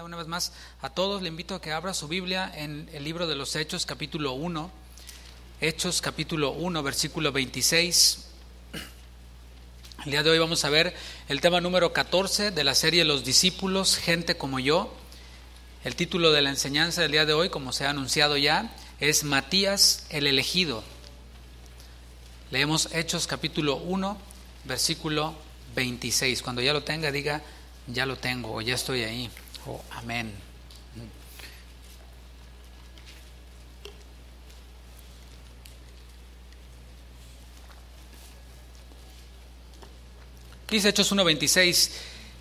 una vez más a todos. Le invito a que abra su Biblia en el libro de los Hechos, capítulo 1. Hechos, capítulo 1, versículo 26. El día de hoy vamos a ver el tema número 14 de la serie Los discípulos, gente como yo. El título de la enseñanza del día de hoy, como se ha anunciado ya, es Matías el elegido. Leemos Hechos, capítulo 1, versículo 26. Cuando ya lo tenga, diga: ya lo tengo, o ya estoy ahí, o amén. Dice Hechos 1:26: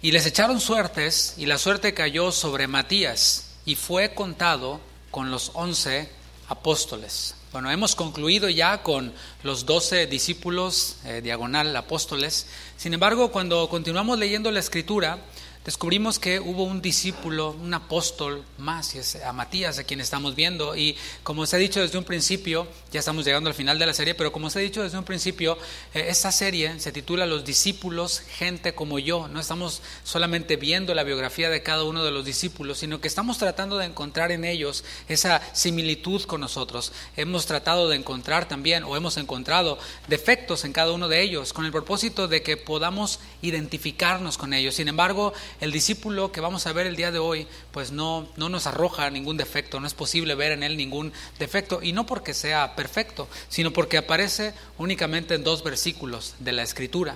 y les echaron suertes, y la suerte cayó sobre Matías, y fue contado con los 11 apóstoles. Bueno, hemos concluido ya con los 12 discípulos, diagonal apóstoles. Sin embargo, cuando continuamos leyendo la Escritura, descubrimos que hubo un discípulo, un apóstol más, y es a Matías, a quien estamos viendo. Y como se ha dicho desde un principio, ya estamos llegando al final de la serie, pero como se ha dicho desde un principio, esta serie se titula Los discípulos, gente como yo. No estamos solamente viendo la biografía de cada uno de los discípulos, sino que estamos tratando de encontrar en ellos esa similitud con nosotros. Hemos tratado de encontrar también, o hemos encontrado defectos en cada uno de ellos, con el propósito de que podamos identificarnos con ellos. Sin embargo, el discípulo que vamos a ver el día de hoy, pues no nos arroja ningún defecto, no es posible ver en él ningún defecto, y no porque sea perfecto, sino porque aparece únicamente en 2 versículos de la Escritura.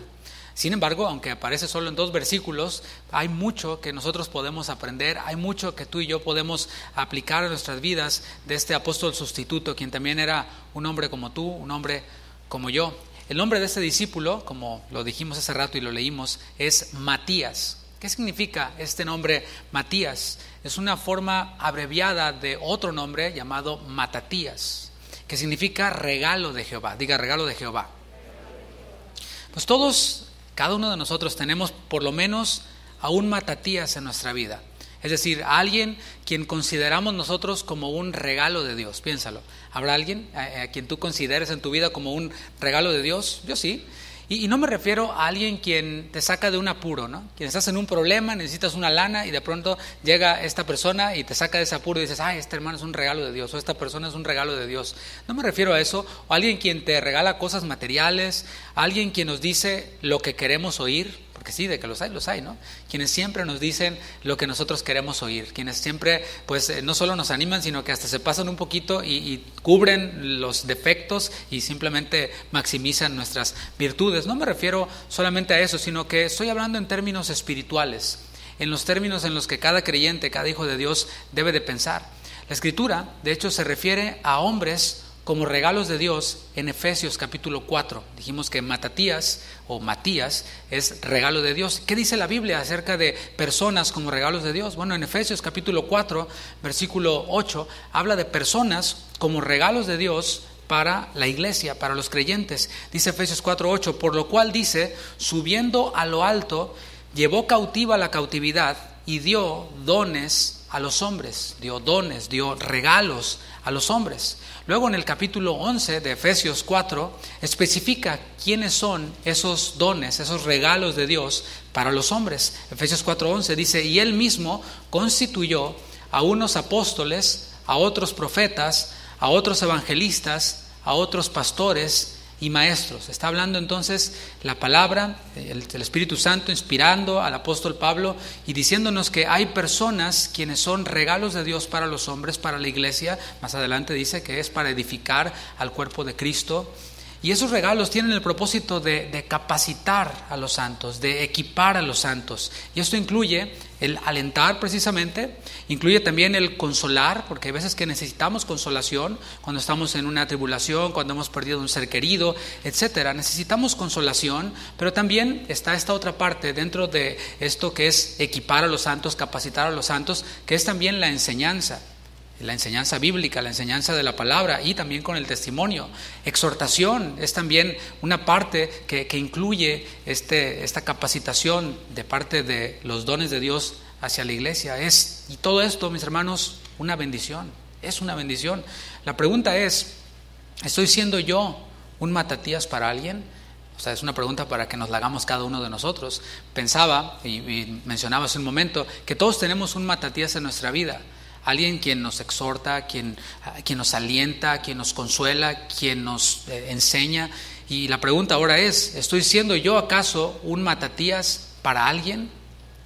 Sin embargo, aunque aparece solo en 2 versículos, hay mucho que nosotros podemos aprender, hay mucho que tú y yo podemos aplicar a nuestras vidas de este apóstol sustituto, quien también era un hombre como tú, un hombre como yo. El nombre de este discípulo, como lo dijimos hace rato y lo leímos, es Matías. ¿Qué significa este nombre Matías? Es una forma abreviada de otro nombre llamado Matatías, que significa regalo de Jehová. Diga: regalo de Jehová. Pues todos, cada uno de nosotros tenemos por lo menos a un Matatías en nuestra vida. Es decir, a alguien quien consideramos nosotros como un regalo de Dios. Piénsalo. ¿Habrá alguien a quien tú consideres en tu vida como un regalo de Dios? Yo sí. Y no me refiero a alguien quien te saca de un apuro, ¿no? Quien estás en un problema, necesitas una lana y de pronto llega esta persona y te saca de ese apuro y dices: ay, este hermano es un regalo de Dios, o esta persona es un regalo de Dios. No me refiero a eso. O alguien quien te regala cosas materiales, alguien quien nos dice lo que queremos oír, porque sí, de que los hay, ¿no? Quienes siempre nos dicen lo que nosotros queremos oír, quienes siempre, pues, no solo nos animan, sino que hasta se pasan un poquito y cubren los defectos y simplemente maximizan nuestras virtudes. No me refiero solamente a eso, sino que estoy hablando en términos espirituales, en los términos en los que cada creyente, cada hijo de Dios debe de pensar. La Escritura, de hecho, se refiere a hombres como regalos de Dios en Efesios capítulo 4. Dijimos que Matatías o Matías es regalo de Dios. ¿Qué dice la Biblia acerca de personas como regalos de Dios? Bueno, en Efesios capítulo 4, versículo 8, habla de personas como regalos de Dios para la iglesia, para los creyentes. Dice Efesios 4:8, por lo cual dice: subiendo a lo alto, llevó cautiva la cautividad y dio dones a los hombres. Dio dones, dio regalos a los hombres. Luego en el capítulo 11 de Efesios 4 especifica quiénes son esos dones, esos regalos de Dios para los hombres. Efesios 4:11 dice: y él mismo constituyó a unos apóstoles, a otros profetas, a otros evangelistas, a otros pastores y maestros. Está hablando entonces la palabra, el Espíritu Santo inspirando al apóstol Pablo y diciéndonos que hay personas quienes son regalos de Dios para los hombres, para la iglesia. Más adelante dice que es para edificar al cuerpo de Cristo. Y esos regalos tienen el propósito de capacitar a los santos, de equipar a los santos. Y esto incluye el alentar precisamente, incluye también el consolar, porque hay veces que necesitamos consolación cuando estamos en una tribulación, cuando hemos perdido un ser querido, etcétera. Necesitamos consolación, pero también está esta otra parte dentro de esto que es equipar a los santos, capacitar a los santos, que es también la enseñanza bíblica, la enseñanza de la palabra y también con el testimonio. Exhortación es también una parte que incluye esta capacitación de parte de los dones de Dios hacia la iglesia. Y todo esto, mis hermanos, una bendición. Es una bendición. La pregunta es: ¿estoy siendo yo un Matatías para alguien? O sea, es una pregunta para que nos la hagamos cada uno de nosotros. Pensaba y mencionaba hace un momento que todos tenemos un Matatías en nuestra vida. Alguien quien nos exhorta, quien nos alienta, quien nos consuela, quien nos enseña. Y la pregunta ahora es, ¿estoy siendo yo acaso un Matatías para alguien?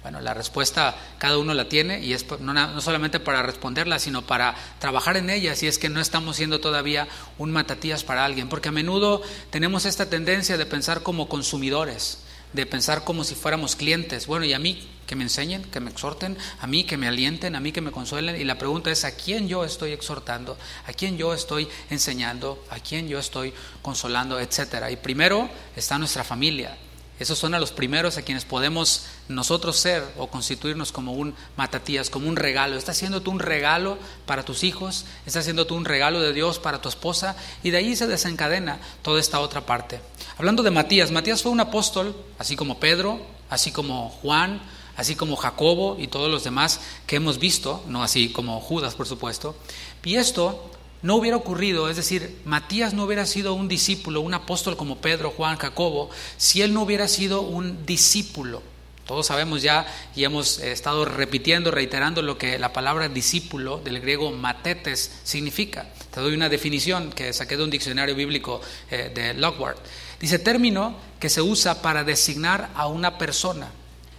Bueno, la respuesta cada uno la tiene y es no solamente para responderla, sino para trabajar en ella si es que no estamos siendo todavía un Matatías para alguien. Porque a menudo tenemos esta tendencia de pensar como consumidores, de pensar como si fuéramos clientes. Bueno, y a mí que me enseñen, que me exhorten, a mí que me alienten, a mí que me consuelen. Y la pregunta es, ¿a quién yo estoy exhortando? ¿A quién yo estoy enseñando? ¿A quién yo estoy consolando? Etcétera. Y primero está nuestra familia. Esos son a los primeros a quienes podemos nosotros ser o constituirnos como un Matatías, como un regalo. ¿Estás haciendo tú un regalo para tus hijos? ¿Estás haciendo tú un regalo de Dios para tu esposa? Y de ahí se desencadena toda esta otra parte. Hablando de Matías, Matías fue un apóstol, así como Pedro, así como Juan, así como Jacobo y todos los demás que hemos visto, no así como Judas, por supuesto. Y esto no hubiera ocurrido, es decir, Matías no hubiera sido un discípulo, un apóstol como Pedro, Juan, Jacobo, si él no hubiera sido un discípulo. Todos sabemos ya y hemos estado repitiendo, reiterando lo que la palabra discípulo del griego matetes significa. Te doy una definición que saqué de un diccionario bíblico de Lockhart. Dice, término que se usa para designar a una persona,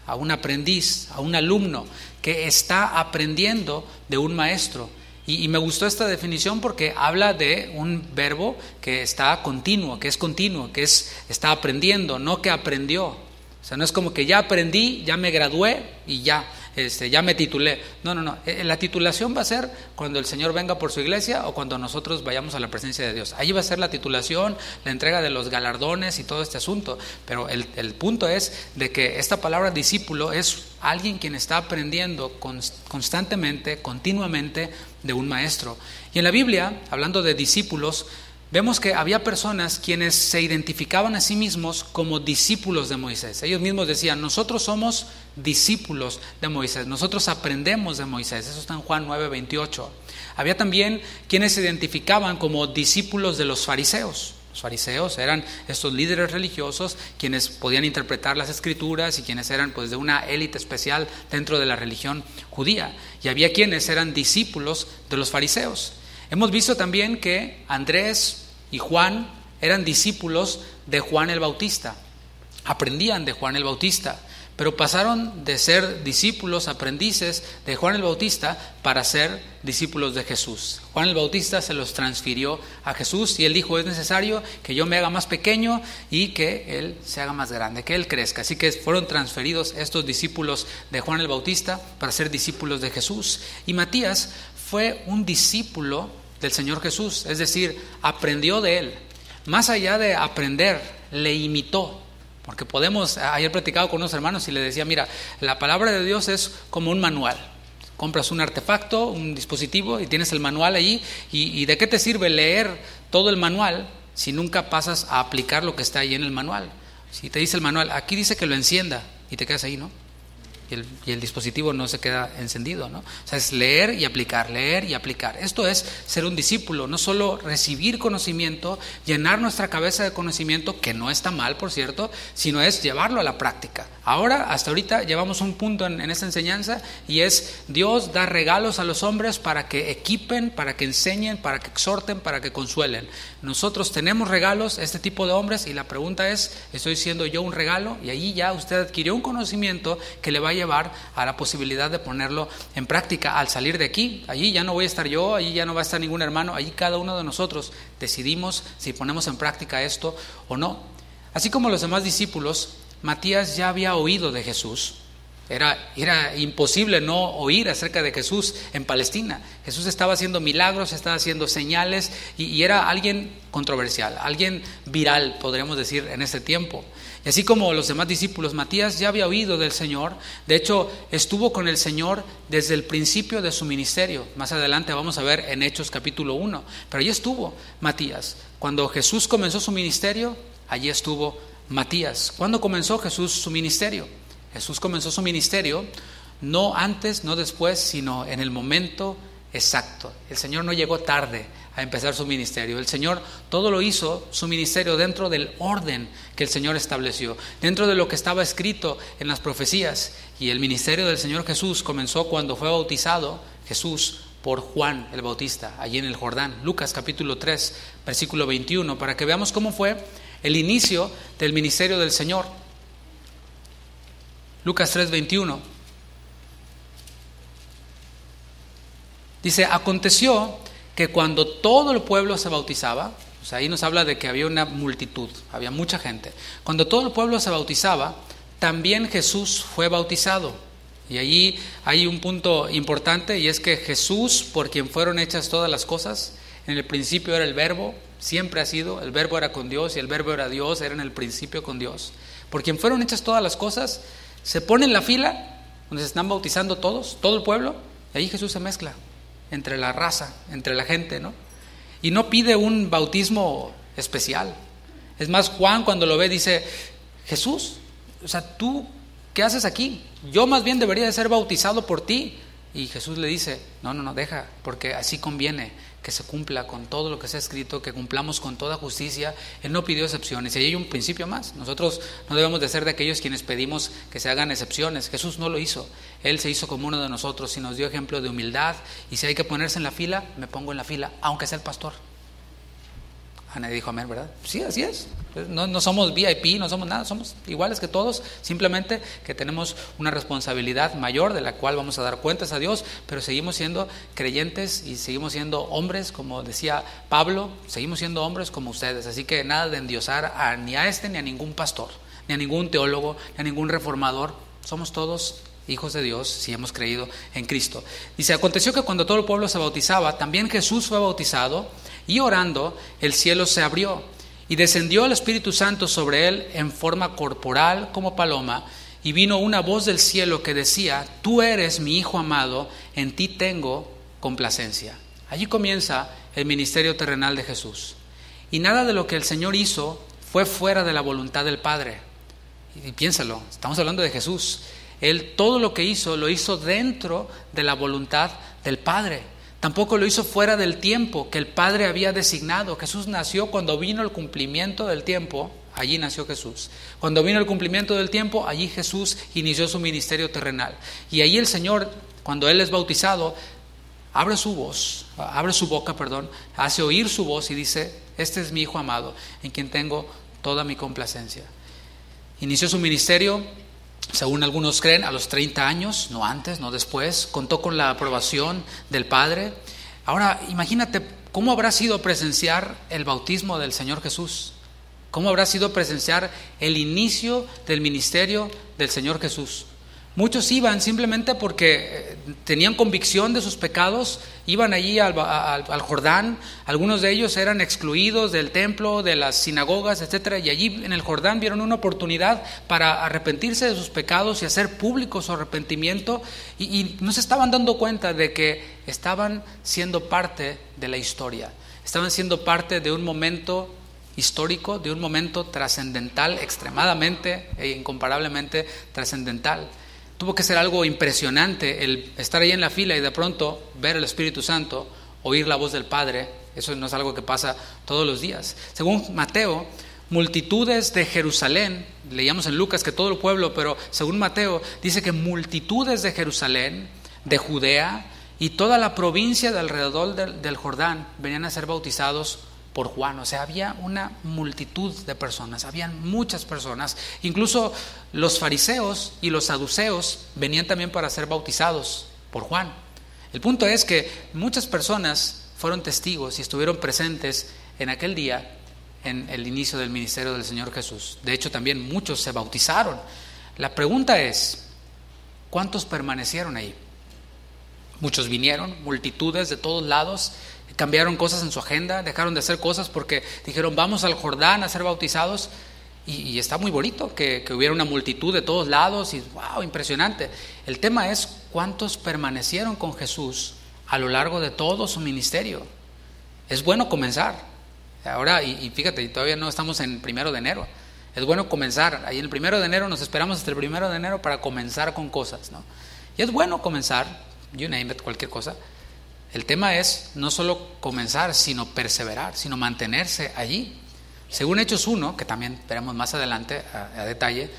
a un aprendiz, a un alumno que está aprendiendo de un maestro. Y me gustó esta definición porque habla de un verbo que está continuo, que está aprendiendo, no que aprendió. O sea, no es como que ya aprendí, ya me gradué y ya me titulé. No. La titulación va a ser cuando el Señor venga por su iglesia o cuando nosotros vayamos a la presencia de Dios. Ahí va a ser la titulación, la entrega de los galardones y todo este asunto. Pero el punto es de que esta palabra discípulo es alguien quien está aprendiendo constantemente, continuamente de un maestro. Y en la Biblia, hablando de discípulos, vemos que había personas quienes se identificaban a sí mismos como discípulos de Moisés. Ellos mismos decían, nosotros somos discípulos de Moisés, nosotros aprendemos de Moisés. Eso está en Juan 9:28. Había también quienes se identificaban como discípulos de los fariseos. Los fariseos eran estos líderes religiosos quienes podían interpretar las escrituras y quienes eran pues de una élite especial dentro de la religión judía. Y había quienes eran discípulos de los fariseos. Hemos visto también que Andrés y Juan eran discípulos de Juan el Bautista, aprendían de Juan el Bautista, pero pasaron de ser discípulos, aprendices de Juan el Bautista para ser discípulos de Jesús. Juan el Bautista se los transfirió a Jesús y él dijo, es necesario que yo me haga más pequeño y que él se haga más grande, que él crezca. Así que fueron transferidos estos discípulos de Juan el Bautista para ser discípulos de Jesús. Y Matías fue un discípulo del Señor Jesús, es decir, aprendió de él. Más allá de aprender, le imitó. Porque ayer platicado con unos hermanos y les decía, mira, la palabra de Dios es como un manual. Compras un artefacto, un dispositivo y tienes el manual ahí. ¿Y de qué te sirve leer todo el manual si nunca pasas a aplicar lo que está ahí en el manual? Si te dice el manual, aquí dice que lo encienda y te quedas ahí, ¿no? Y el dispositivo no se queda encendido, ¿no? O sea, es leer y aplicar, leer y aplicar. Esto es ser un discípulo, no solo recibir conocimiento, llenar nuestra cabeza de conocimiento, que no está mal, por cierto, sino es llevarlo a la práctica. Ahora, hasta ahorita, llevamos un punto en esta enseñanza y es Dios da regalos a los hombres para que equipen, para que enseñen, para que exhorten, para que consuelen. Nosotros tenemos regalos, este tipo de hombres, y la pregunta es, ¿estoy siendo yo un regalo? Y ahí ya usted adquirió un conocimiento que le va a llevar a la posibilidad de ponerlo en práctica al salir de aquí. Allí ya no voy a estar yo, allí ya no va a estar ningún hermano, allí cada uno de nosotros decidimos si ponemos en práctica esto o no. Así como los demás discípulos, Matías ya había oído de Jesús. Era imposible no oír acerca de Jesús en Palestina. Jesús estaba haciendo milagros, estaba haciendo señales y era alguien controversial, alguien viral, podríamos decir, en ese tiempo. Y así como los demás discípulos, Matías ya había oído del Señor. De hecho, estuvo con el Señor desde el principio de su ministerio. Más adelante vamos a ver en Hechos capítulo 1. Pero allí estuvo Matías. Cuando Jesús comenzó su ministerio, allí estuvo Matías. ¿Cuándo comenzó Jesús su ministerio? Jesús comenzó su ministerio no antes, no después, sino en el momento exacto. El Señor no llegó tarde a empezar su ministerio. El Señor todo lo hizo, su ministerio, dentro del orden que el Señor estableció, dentro de lo que estaba escrito en las profecías. Y el ministerio del Señor Jesús comenzó cuando fue bautizado Jesús por Juan el Bautista, allí en el Jordán. Lucas capítulo 3, versículo 21, para que veamos cómo fue el inicio del ministerio del Señor. Lucas 3, 21. Dice, aconteció que cuando todo el pueblo se bautizaba, o sea, ahí nos habla de que había una multitud, había mucha gente. Cuando todo el pueblo se bautizaba, también Jesús fue bautizado. Y allí hay un punto importante, y es que Jesús, por quien fueron hechas todas las cosas, en el principio era el Verbo, siempre ha sido, el Verbo era con Dios y el Verbo era Dios, era en el principio con Dios. Por quien fueron hechas todas las cosas, se pone en la fila donde se están bautizando todos, todo el pueblo, y ahí Jesús se mezcla entre la raza, entre la gente, ¿no? Y no pide un bautismo especial. Es más, Juan cuando lo ve dice, Jesús, o sea, ¿tú qué haces aquí? Yo más bien debería de ser bautizado por ti. Y Jesús le dice, no, deja, porque así conviene que se cumpla con todo lo que se ha escrito, que cumplamos con toda justicia. Él no pidió excepciones. Y ahí hay un principio más. Nosotros no debemos de ser de aquellos quienes pedimos que se hagan excepciones. Jesús no lo hizo. Él se hizo como uno de nosotros y nos dio ejemplo de humildad. Y si hay que ponerse en la fila, me pongo en la fila, aunque sea el pastor. Nadie dijo amén, ¿verdad? Sí, así es. No somos VIP, no somos nada, somos iguales que todos, simplemente que tenemos una responsabilidad mayor de la cual vamos a dar cuentas a Dios, pero seguimos siendo creyentes y seguimos siendo hombres, como decía Pablo, seguimos siendo hombres como ustedes. Así que nada de endiosar ni a este ni a ningún pastor, ni a ningún teólogo, ni a ningún reformador. Somos todos hijos de Dios si hemos creído en Cristo. Dice, aconteció que cuando todo el pueblo se bautizaba, también Jesús fue bautizado, y orando, el cielo se abrió, y descendió el Espíritu Santo sobre él en forma corporal como paloma, y vino una voz del cielo que decía, tú eres mi Hijo amado, en ti tengo complacencia. Allí comienza el ministerio terrenal de Jesús. Y nada de lo que el Señor hizo fue fuera de la voluntad del Padre. Y piénsalo, estamos hablando de Jesús. Él todo lo que hizo, lo hizo dentro de la voluntad del Padre. Tampoco lo hizo fuera del tiempo que el Padre había designado. Jesús nació cuando vino el cumplimiento del tiempo, allí nació Jesús. Cuando vino el cumplimiento del tiempo, allí Jesús inició su ministerio terrenal. Y ahí el Señor, cuando Él es bautizado, abre su boca, hace oír su voz y dice, este es mi Hijo amado, en quien tengo toda mi complacencia. Inició su ministerio, según algunos creen, a los 30 años, no antes, no después. Contó con la aprobación del Padre. Ahora, imagínate cómo habrá sido presenciar el bautismo del Señor Jesús. ¿Cómo habrá sido presenciar el inicio del ministerio del Señor Jesús? Muchos iban simplemente porque tenían convicción de sus pecados, iban allí al Jordán. Algunos de ellos eran excluidos del templo, de las sinagogas, etcétera, y allí en el Jordán vieron una oportunidad para arrepentirse de sus pecados y hacer público su arrepentimiento, y no se estaban dando cuenta de que estaban siendo parte de la historia, estaban siendo parte de un momento histórico, de un momento trascendental, extremadamente e incomparablemente trascendental. Tuvo que ser algo impresionante el estar ahí en la fila y de pronto ver el Espíritu Santo, oír la voz del Padre. Eso no es algo que pasa todos los días. Según Mateo, multitudes de Jerusalén, leíamos en Lucas que todo el pueblo, pero según Mateo dice que multitudes de Jerusalén, de Judea y toda la provincia de alrededor del Jordán venían a ser bautizados por Juan. O sea, había una multitud de personas, habían muchas personas. Incluso los fariseos y los saduceos venían también para ser bautizados por Juan. El punto es que muchas personas fueron testigos y estuvieron presentes en aquel día, en el inicio del ministerio del Señor Jesús. De hecho, también muchos se bautizaron. La pregunta es, ¿cuántos permanecieron ahí? Muchos vinieron, multitudes de todos lados, cambiaron cosas en su agenda, dejaron de hacer cosas porque dijeron vamos al Jordán a ser bautizados, y está muy bonito que hubiera una multitud de todos lados y wow, impresionante. El tema es cuántos permanecieron con Jesús a lo largo de todo su ministerio. Es bueno comenzar ahora, y fíjate, todavía no estamos en 1 de enero. Es bueno comenzar, ahí en el 1 de enero nos esperamos hasta el 1 de enero para comenzar con cosas, ¿no? Y es bueno comenzar, you name it, cualquier cosa. El tema es no solo comenzar, sino perseverar, sino mantenerse allí. Según Hechos 1, que también veremos más adelante a detalle,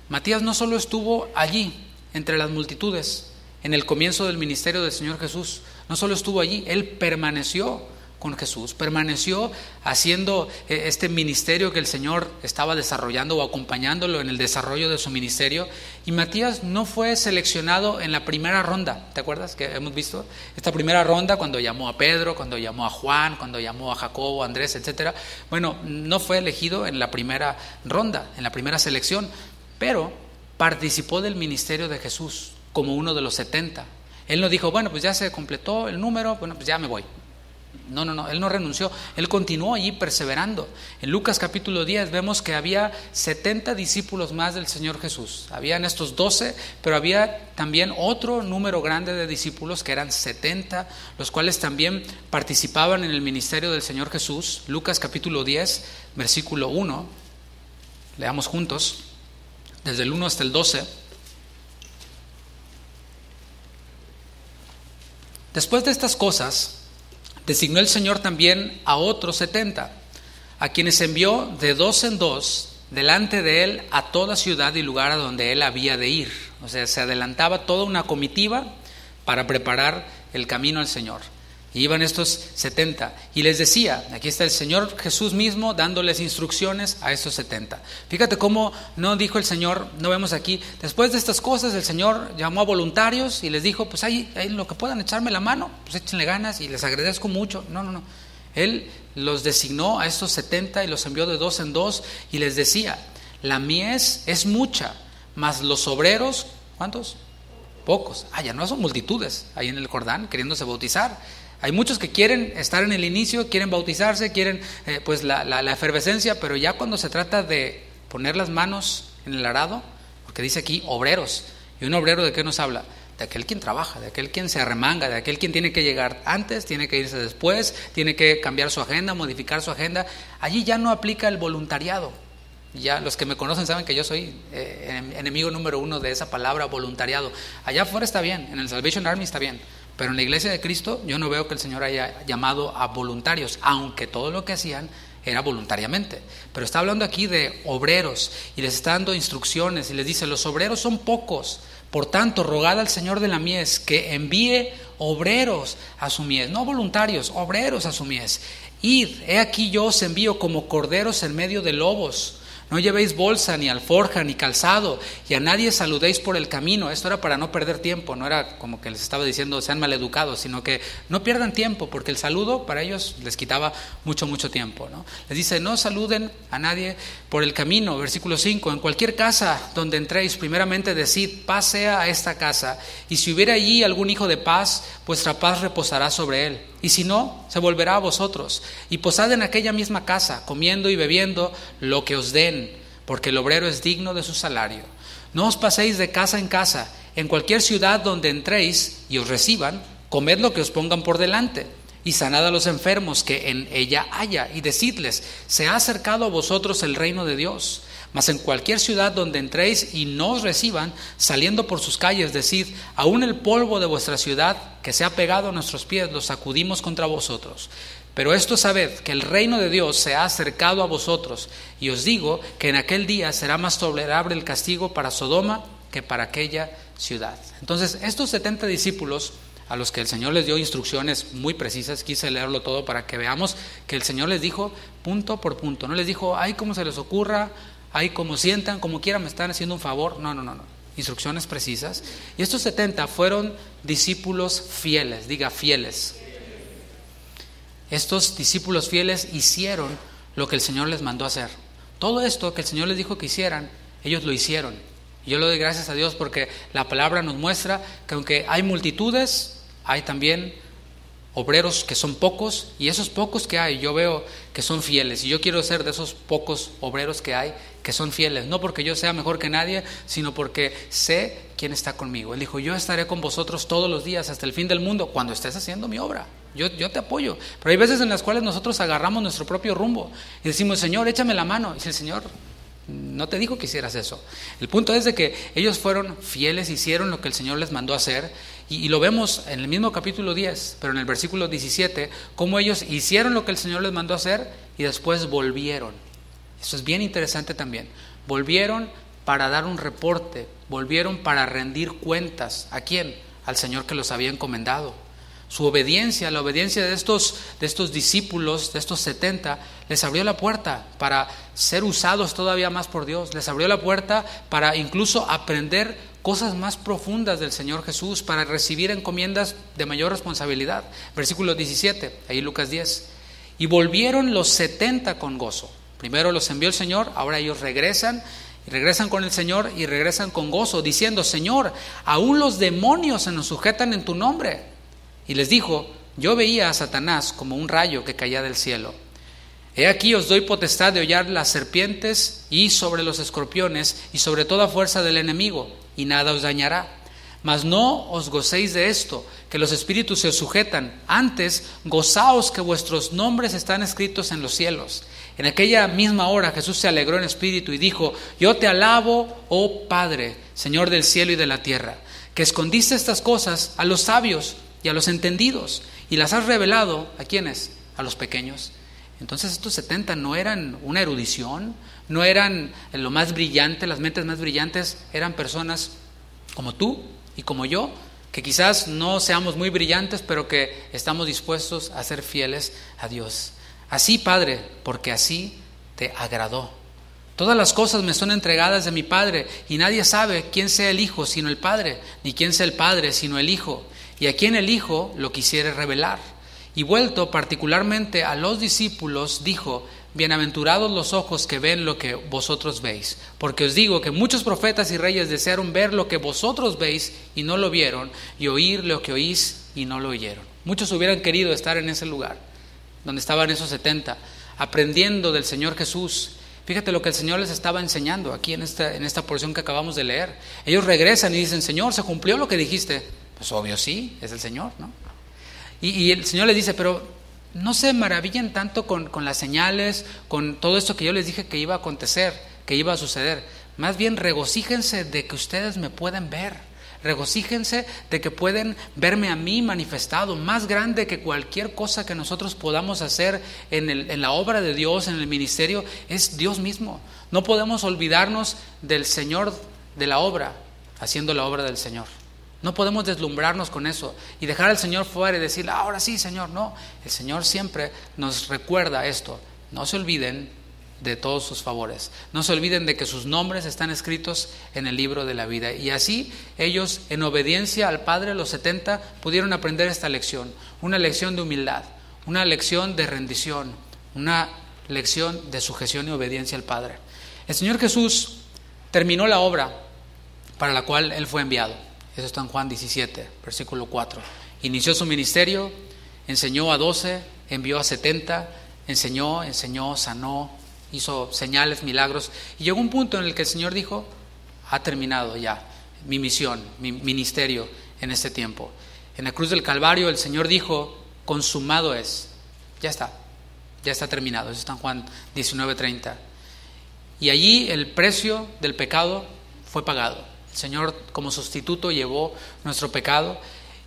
Matías no solo estuvo allí, entre las multitudes, en el comienzo del ministerio del Señor Jesús, no solo estuvo allí, él permaneció con Jesús, permaneció haciendo este ministerio que el Señor estaba desarrollando o acompañándolo en el desarrollo de su ministerio. Y Matías no fue seleccionado en la primera ronda, ¿te acuerdas que hemos visto? Esta primera ronda cuando llamó a Pedro, cuando llamó a Juan, cuando llamó a Jacobo, Andrés, etcétera. Bueno, no fue elegido en la primera ronda, en la primera selección, pero participó del ministerio de Jesús como uno de los 70. Él no dijo, bueno, pues ya se completó el número, bueno, pues ya me voy. No, él no renunció, él continuó allí perseverando. En Lucas capítulo 10 vemos que había 70 discípulos más del Señor Jesús. Habían estos 12, pero había también otro número grande de discípulos que eran 70, los cuales también participaban en el ministerio del Señor Jesús. Lucas capítulo 10, versículo 1, leamos juntos, desde el 1 hasta el 12. Después de estas cosas, designó el Señor también a otros 70, a quienes envió de 2 en 2 delante de él a toda ciudad y lugar a donde él había de ir. O sea, se adelantaba toda una comitiva para preparar el camino al Señor. Y iban estos 70 y les decía, aquí está el Señor Jesús mismo dándoles instrucciones a estos 70. Fíjate cómo no dijo el Señor, no vemos aquí, después de estas cosas el Señor llamó a voluntarios y les dijo, pues ahí lo que puedan echarme la mano, pues échenle ganas y les agradezco mucho. No. Él los designó a estos 70 y los envió de 2 en 2 y les decía, la mies es mucha, mas los obreros, ¿cuántos? Pocos. Ya no son multitudes ahí en el Jordán queriéndose bautizar. Hay muchos que quieren estar en el inicio, quieren bautizarse, quieren pues la efervescencia, pero ya cuando se trata de poner las manos en el arado, porque dice aquí obreros, ¿y un obrero de qué nos habla? De aquel quien trabaja, de aquel quien se arremanga, de aquel quien tiene que llegar antes, tiene que irse después, tiene que cambiar su agenda, modificar su agenda. Allí ya no aplica el voluntariado. Ya los que me conocen saben que yo soy enemigo número 1 de esa palabra voluntariado. Allá afuera está bien, en el Salvation Army está bien, pero en la iglesia de Cristo yo no veo que el Señor haya llamado a voluntarios, aunque todo lo que hacían era voluntariamente. Pero está hablando aquí de obreros y les está dando instrucciones y les dice, los obreros son pocos, por tanto rogad al Señor de la mies que envíe obreros a su mies, no voluntarios, obreros a su mies. Id, he aquí yo os envío como corderos en medio de lobos. No llevéis bolsa, ni alforja, ni calzado, y a nadie saludéis por el camino. Esto era para no perder tiempo, no era como que les estaba diciendo sean maleducados, sino que no pierdan tiempo, porque el saludo para ellos les quitaba mucho tiempo, ¿no? Les dice, no saluden a nadie por el camino. Versículo 5, en cualquier casa donde entréis, primeramente decid, paz sea a esta casa, y si hubiera allí algún hijo de paz, vuestra paz reposará sobre él. Y si no, se volverá a vosotros. Y posad en aquella misma casa, comiendo y bebiendo lo que os den, porque el obrero es digno de su salario. No os paséis de casa en casa. En cualquier ciudad donde entréis y os reciban, comed lo que os pongan por delante. Y sanad a los enfermos que en ella haya. Y decidles, se ha acercado a vosotros el reino de Dios. Mas en cualquier ciudad donde entréis y no os reciban, saliendo por sus calles, decid, aún el polvo de vuestra ciudad que se ha pegado a nuestros pies, lo sacudimos contra vosotros. Pero esto sabed, que el reino de Dios se ha acercado a vosotros, y os digo que en aquel día será más tolerable el castigo para Sodoma que para aquella ciudad. Entonces, estos 70 discípulos, a los que el Señor les dio instrucciones muy precisas, quise leerlo todo para que veamos que el Señor les dijo punto por punto, no les dijo, ay, como se les ocurra, ahí como sientan, como quieran, me están haciendo un favor. No. Instrucciones precisas. Y estos 70 fueron discípulos fieles, diga fieles. Estos discípulos fieles hicieron lo que el Señor les mandó hacer. Todo esto que el Señor les dijo que hicieran, ellos lo hicieron. Y yo le doy gracias a Dios porque la palabra nos muestra que aunque hay multitudes, hay también obreros que son pocos, y esos pocos que hay yo veo que son fieles, y yo quiero ser de esos pocos obreros que hay que son fieles, no porque yo sea mejor que nadie, sino porque sé quién está conmigo. Él dijo, yo estaré con vosotros todos los días hasta el fin del mundo, cuando estés haciendo mi obra, yo te apoyo. Pero hay veces en las cuales nosotros agarramos nuestro propio rumbo y decimos, Señor, échame la mano, y el Señor no te dijo que hicieras eso. El punto es de que ellos fueron fieles, hicieron lo que el Señor les mandó hacer, Y lo vemos en el mismo capítulo 10, pero en el versículo 17, cómo ellos hicieron lo que el Señor les mandó hacer y después volvieron. Eso es bien interesante también. Volvieron para dar un reporte, volvieron para rendir cuentas. ¿A quién? Al Señor que los había encomendado. Su obediencia, la obediencia de estos discípulos, de estos 70, les abrió la puerta para ser usados todavía más por Dios. Les abrió la puerta para incluso aprender cosas más profundas del Señor Jesús, para recibir encomiendas de mayor responsabilidad. Versículo 17, ahí Lucas 10. Y volvieron los 70 con gozo. Primero los envió el Señor, ahora ellos regresan. Y regresan con el Señor y regresan con gozo, diciendo: Señor, aún los demonios se nos sujetan en tu nombre. Y les dijo: yo veía a Satanás como un rayo que caía del cielo. He aquí os doy potestad de hollar las serpientes y sobre los escorpiones y sobre toda fuerza del enemigo, y nada os dañará. Mas no os gocéis de esto, que los espíritus se os sujetan. Antes, gozaos que vuestros nombres están escritos en los cielos. En aquella misma hora Jesús se alegró en espíritu y dijo: yo te alabo, oh Padre, Señor del cielo y de la tierra, que escondiste estas cosas a los sabios y a los entendidos, y las has revelado ¿a quiénes? A los pequeños. Entonces estos 70 no eran una erudición, no eran lo más brillante, las mentes más brillantes, eran personas como tú y como yo, que quizás no seamos muy brillantes, pero que estamos dispuestos a ser fieles a Dios. Así, Padre, porque así te agradó. Todas las cosas me son entregadas de mi Padre, y nadie sabe quién sea el Hijo sino el Padre, ni quién sea el Padre sino el Hijo, y a quien el Hijo lo quisiere revelar. Y vuelto particularmente a los discípulos, dijo: bienaventurados los ojos que ven lo que vosotros veis, porque os digo que muchos profetas y reyes desearon ver lo que vosotros veis y no lo vieron, y oír lo que oís y no lo oyeron. Muchos hubieran querido estar en ese lugar donde estaban esos 70, aprendiendo del Señor Jesús. Fíjate lo que el Señor les estaba enseñando aquí en esta porción que acabamos de leer. Ellos regresan y dicen: Señor, ¿se cumplió lo que dijiste? Pues obvio sí, es el Señor, ¿no? Y el Señor les dice: pero no se maravillen tanto con las señales, con todo esto que yo les dije que iba a acontecer, que iba a suceder. Más bien regocíjense de que ustedes me pueden ver. Regocíjense de que pueden verme a mí manifestado, más grande que cualquier cosa que nosotros podamos hacer en la obra de Dios, en el ministerio, es Dios mismo. No podemos olvidarnos del Señor de la obra, haciendo la obra del Señor. No podemos deslumbrarnos con eso y dejar al Señor fuera y decir: ahora sí, Señor. No, el Señor siempre nos recuerda esto. No se olviden de todos sus favores. No se olviden de que sus nombres están escritos en el libro de la vida. Y así ellos, en obediencia al Padre, los 70, pudieron aprender esta lección. Una lección de humildad, una lección de rendición, una lección de sujeción y obediencia al Padre. El Señor Jesús terminó la obra para la cual Él fue enviado. Eso está en Juan 17, versículo 4. Inició su ministerio, enseñó a 12, envió a 70, enseñó, sanó, hizo señales, milagros. Y llegó un punto en el que el Señor dijo: ha terminado ya mi misión, mi ministerio en este tiempo. En la cruz del Calvario el Señor dijo: consumado es. Ya está terminado. Eso está en Juan 19:30. Y allí el precio del pecado fue pagado. El Señor como sustituto llevó nuestro pecado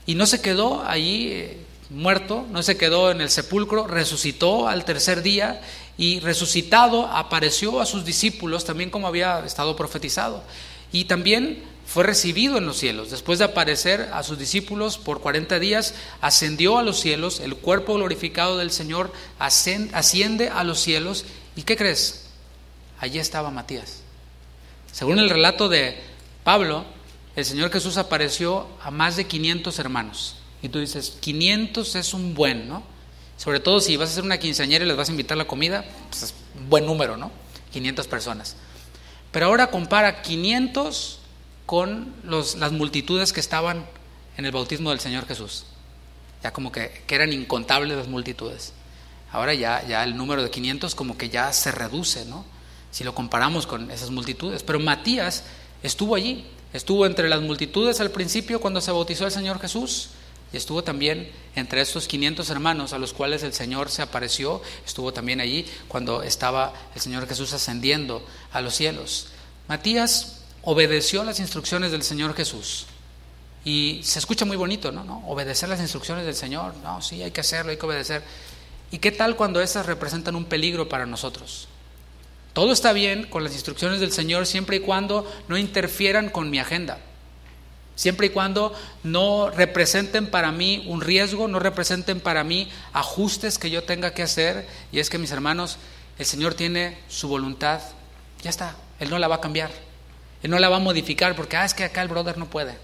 y no se quedó allí muerto, no se quedó en el sepulcro, resucitó al tercer día y resucitado apareció a sus discípulos también como había estado profetizado, y también fue recibido en los cielos. Después de aparecer a sus discípulos por 40 días, ascendió a los cielos. El cuerpo glorificado del Señor asciende a los cielos. ¿Y qué crees? Allí estaba Matías. Según el relato de Pablo, el Señor Jesús apareció a más de 500 hermanos. Y tú dices: 500 es un buen, ¿no? Sobre todo si vas a hacer una quinceañera y les vas a invitar la comida, pues es un buen número, ¿no? 500 personas. Pero ahora compara 500 con las multitudes que estaban en el bautismo del Señor Jesús. Ya como que eran incontables las multitudes. Ahora ya el número de 500 como que ya se reduce, ¿no? Si lo comparamos con esas multitudes. Pero Matías estuvo allí, estuvo entre las multitudes al principio cuando se bautizó el Señor Jesús, y estuvo también entre estos 500 hermanos a los cuales el Señor se apareció. Estuvo también allí cuando estaba el Señor Jesús ascendiendo a los cielos. Matías obedeció las instrucciones del Señor Jesús. Y se escucha muy bonito, ¿no? Obedecer las instrucciones del Señor. No, sí, hay que hacerlo, hay que obedecer. ¿Y qué tal cuando esas representan un peligro para nosotros? Todo está bien con las instrucciones del Señor siempre y cuando no interfieran con mi agenda. Siempre y cuando no representen para mí un riesgo, no representen para mí ajustes que yo tenga que hacer. Y es que, mis hermanos, el Señor tiene su voluntad, ya está, Él no la va a cambiar, Él no la va a modificar porque es que acá el brother no puede.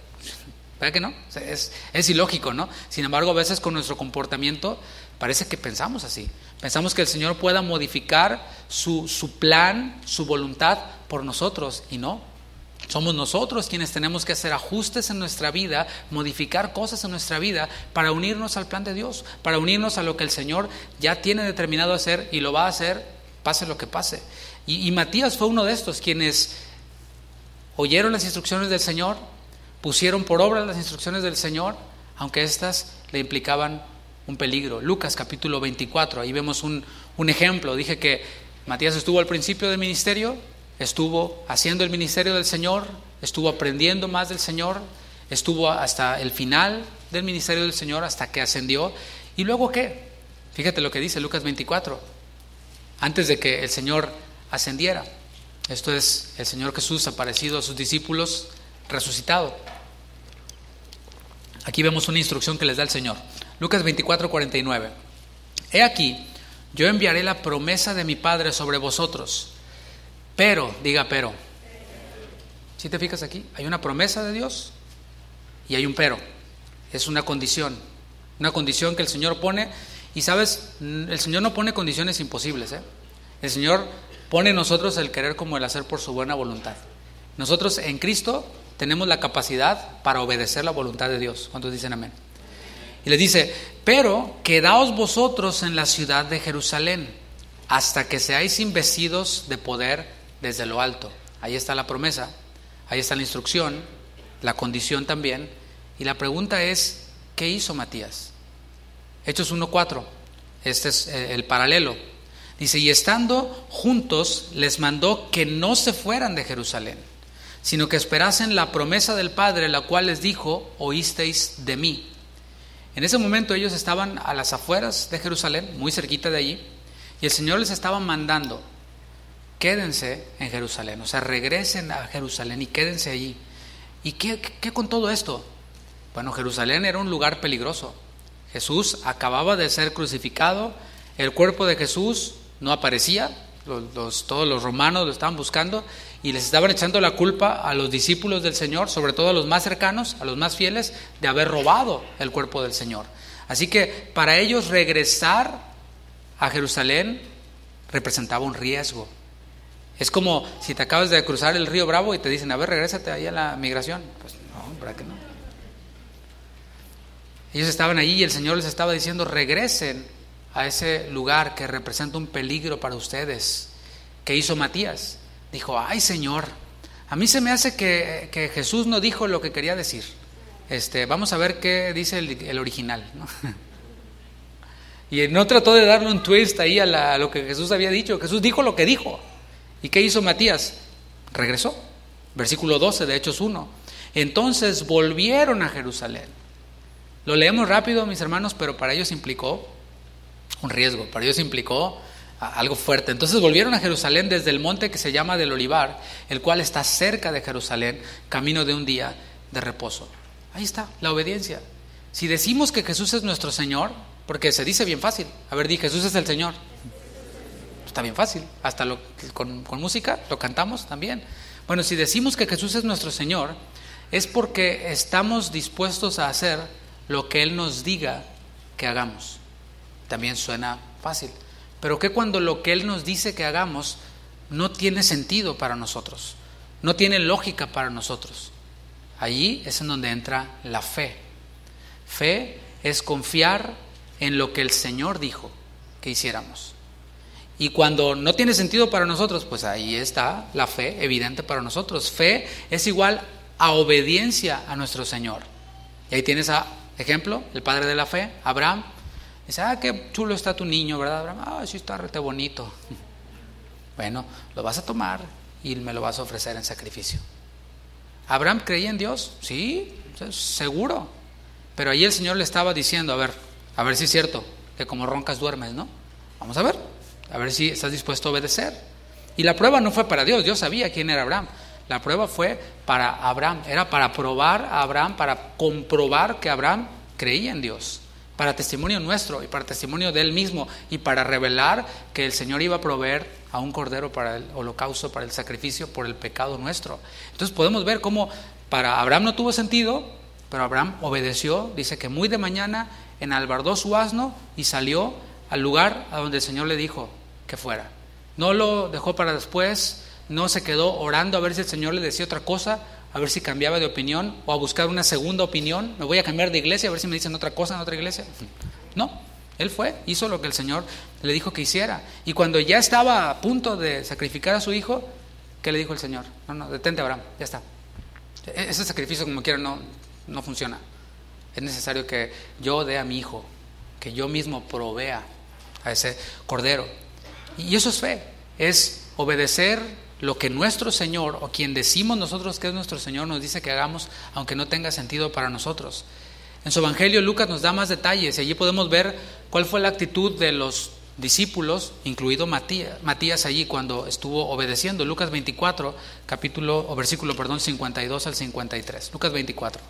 ¿Verdad que no? Es ilógico, ¿no? Sin embargo, a veces con nuestro comportamiento parece que pensamos así. Pensamos que el Señor pueda modificar su plan, su voluntad por nosotros, y no. Somos nosotros quienes tenemos que hacer ajustes en nuestra vida, modificar cosas en nuestra vida para unirnos al plan de Dios, para unirnos a lo que el Señor ya tiene determinado hacer y lo va a hacer, pase lo que pase. Y Matías fue uno de estos quienes oyeron las instrucciones del Señor, pusieron por obra las instrucciones del Señor, aunque éstas le implicaban un peligro. Lucas capítulo 24, ahí vemos un ejemplo. Dije que Matías estuvo al principio del ministerio, estuvo haciendo el ministerio del Señor, estuvo aprendiendo más del Señor, estuvo hasta el final del ministerio del Señor, hasta que ascendió. ¿Y luego qué? Fíjate lo que dice Lucas 24, antes de que el Señor ascendiera. Esto es el Señor Jesús aparecido a sus discípulos, resucitado. Aquí vemos una instrucción que les da el Señor. Lucas 24, 49. He aquí, yo enviaré la promesa de mi Padre sobre vosotros. Pero, diga pero. ¿Sí te fijas aquí? Hay una promesa de Dios y hay un pero. Es una condición que el Señor pone. Y sabes, el Señor no pone condiciones imposibles, ¿eh? El Señor pone en nosotros el querer como el hacer por su buena voluntad. Nosotros en Cristo tenemos la capacidad para obedecer la voluntad de Dios. ¿Cuántos dicen amén? Y les dice, pero quedaos vosotros en la ciudad de Jerusalén hasta que seáis investidos de poder desde lo alto. Ahí está la promesa, ahí está la instrucción, la condición también. Y la pregunta es, ¿qué hizo Matías? Hechos 1:4, este es el paralelo. Dice, y estando juntos les mandó que no se fueran de Jerusalén, sino que esperasen la promesa del Padre, la cual les dijo, oísteis de mí. En ese momento ellos estaban a las afueras de Jerusalén, muy cerquita de allí, y el Señor les estaba mandando, quédense en Jerusalén, o sea, regresen a Jerusalén y quédense allí. ¿Y qué con todo esto? Bueno, Jerusalén era un lugar peligroso. Jesús acababa de ser crucificado, el cuerpo de Jesús no aparecía, todos los romanos lo estaban buscando y les estaban echando la culpa a los discípulos del Señor, sobre todo a los más cercanos, a los más fieles, de haber robado el cuerpo del Señor. Así que para ellos regresar a Jerusalén representaba un riesgo. Es como si te acabas de cruzar el río Bravo y te dicen, a ver, regrésate ahí a la migración. Pues no, ¿verdad que no? Ellos estaban allí y el Señor les estaba diciendo, regresen a ese lugar que representa un peligro para ustedes. ¿Qué hizo Matías? Dijo, ay Señor, a mí se me hace que Jesús no dijo lo que quería decir. Vamos a ver qué dice el original, ¿no? Y no trató de darle un twist ahí a lo que Jesús había dicho. Jesús dijo lo que dijo. ¿Y qué hizo Matías? Regresó. Versículo 12 de Hechos 1. Entonces volvieron a Jerusalén. Lo leemos rápido, mis hermanos, pero para ellos implicó un riesgo, para ellos implicó algo fuerte. Entonces volvieron a Jerusalén desde el monte que se llama del Olivar, el cual está cerca de Jerusalén, camino de un día de reposo. Ahí está, la obediencia. Si decimos que Jesús es nuestro Señor, porque se dice bien fácil, a ver, di, Jesús es el Señor. Está bien fácil, hasta con música lo cantamos también. Bueno, si decimos que Jesús es nuestro Señor, es porque estamos dispuestos a hacer lo que Él nos diga que hagamos. También suena fácil, pero ¿qué cuando lo que Él nos dice que hagamos no tiene sentido para nosotros, no tiene lógica para nosotros? Allí es en donde entra la fe. Fe es confiar en lo que el Señor dijo que hiciéramos. Y cuando no tiene sentido para nosotros, pues ahí está la fe evidente para nosotros. Fe es igual a obediencia a nuestro Señor. Y ahí tienes ejemplo, el padre de la fe, Abraham. Dice, qué chulo está tu niño, ¿verdad, Abraham? Sí está rete bonito. Bueno, lo vas a tomar y me lo vas a ofrecer en sacrificio. ¿Abraham creía en Dios? Sí, Entonces, seguro. Pero ahí el Señor le estaba diciendo, a ver si es cierto, que como roncas duermes, ¿no? Vamos a ver si estás dispuesto a obedecer. Y la prueba no fue para Dios sabía quién era Abraham. La prueba fue para Abraham, era para probar a Abraham, para comprobar que Abraham creía en Dios, para testimonio nuestro y para testimonio de él mismo, y para revelar que el Señor iba a proveer a un cordero para el holocausto, para el sacrificio por el pecado nuestro. Entonces podemos ver cómo para Abraham no tuvo sentido, pero Abraham obedeció. Dice que muy de mañana enalbardó su asno y salió al lugar a donde el Señor le dijo que fuera. No lo dejó para después, no se quedó orando a ver si el Señor le decía otra cosa, a ver si cambiaba de opinión o a buscar una segunda opinión. Me voy a cambiar de iglesia a ver si me dicen otra cosa en otra iglesia. No, él fue, hizo lo que el Señor le dijo que hiciera. Y cuando ya estaba a punto de sacrificar a su hijo, ¿qué le dijo el Señor? No, detente, Abraham, ya está. Ese sacrificio como quiera no funciona. Es necesario que yo dé a mi hijo, que yo mismo provea a ese cordero. Y eso es fe, es obedecer lo que nuestro Señor, o quien decimos nosotros que es nuestro Señor, nos dice que hagamos, aunque no tenga sentido para nosotros. En su Evangelio Lucas nos da más detalles y allí podemos ver cuál fue la actitud de los discípulos, incluido Matías allí cuando estuvo obedeciendo. Lucas 24, versículo 52 al 53. Lucas 24.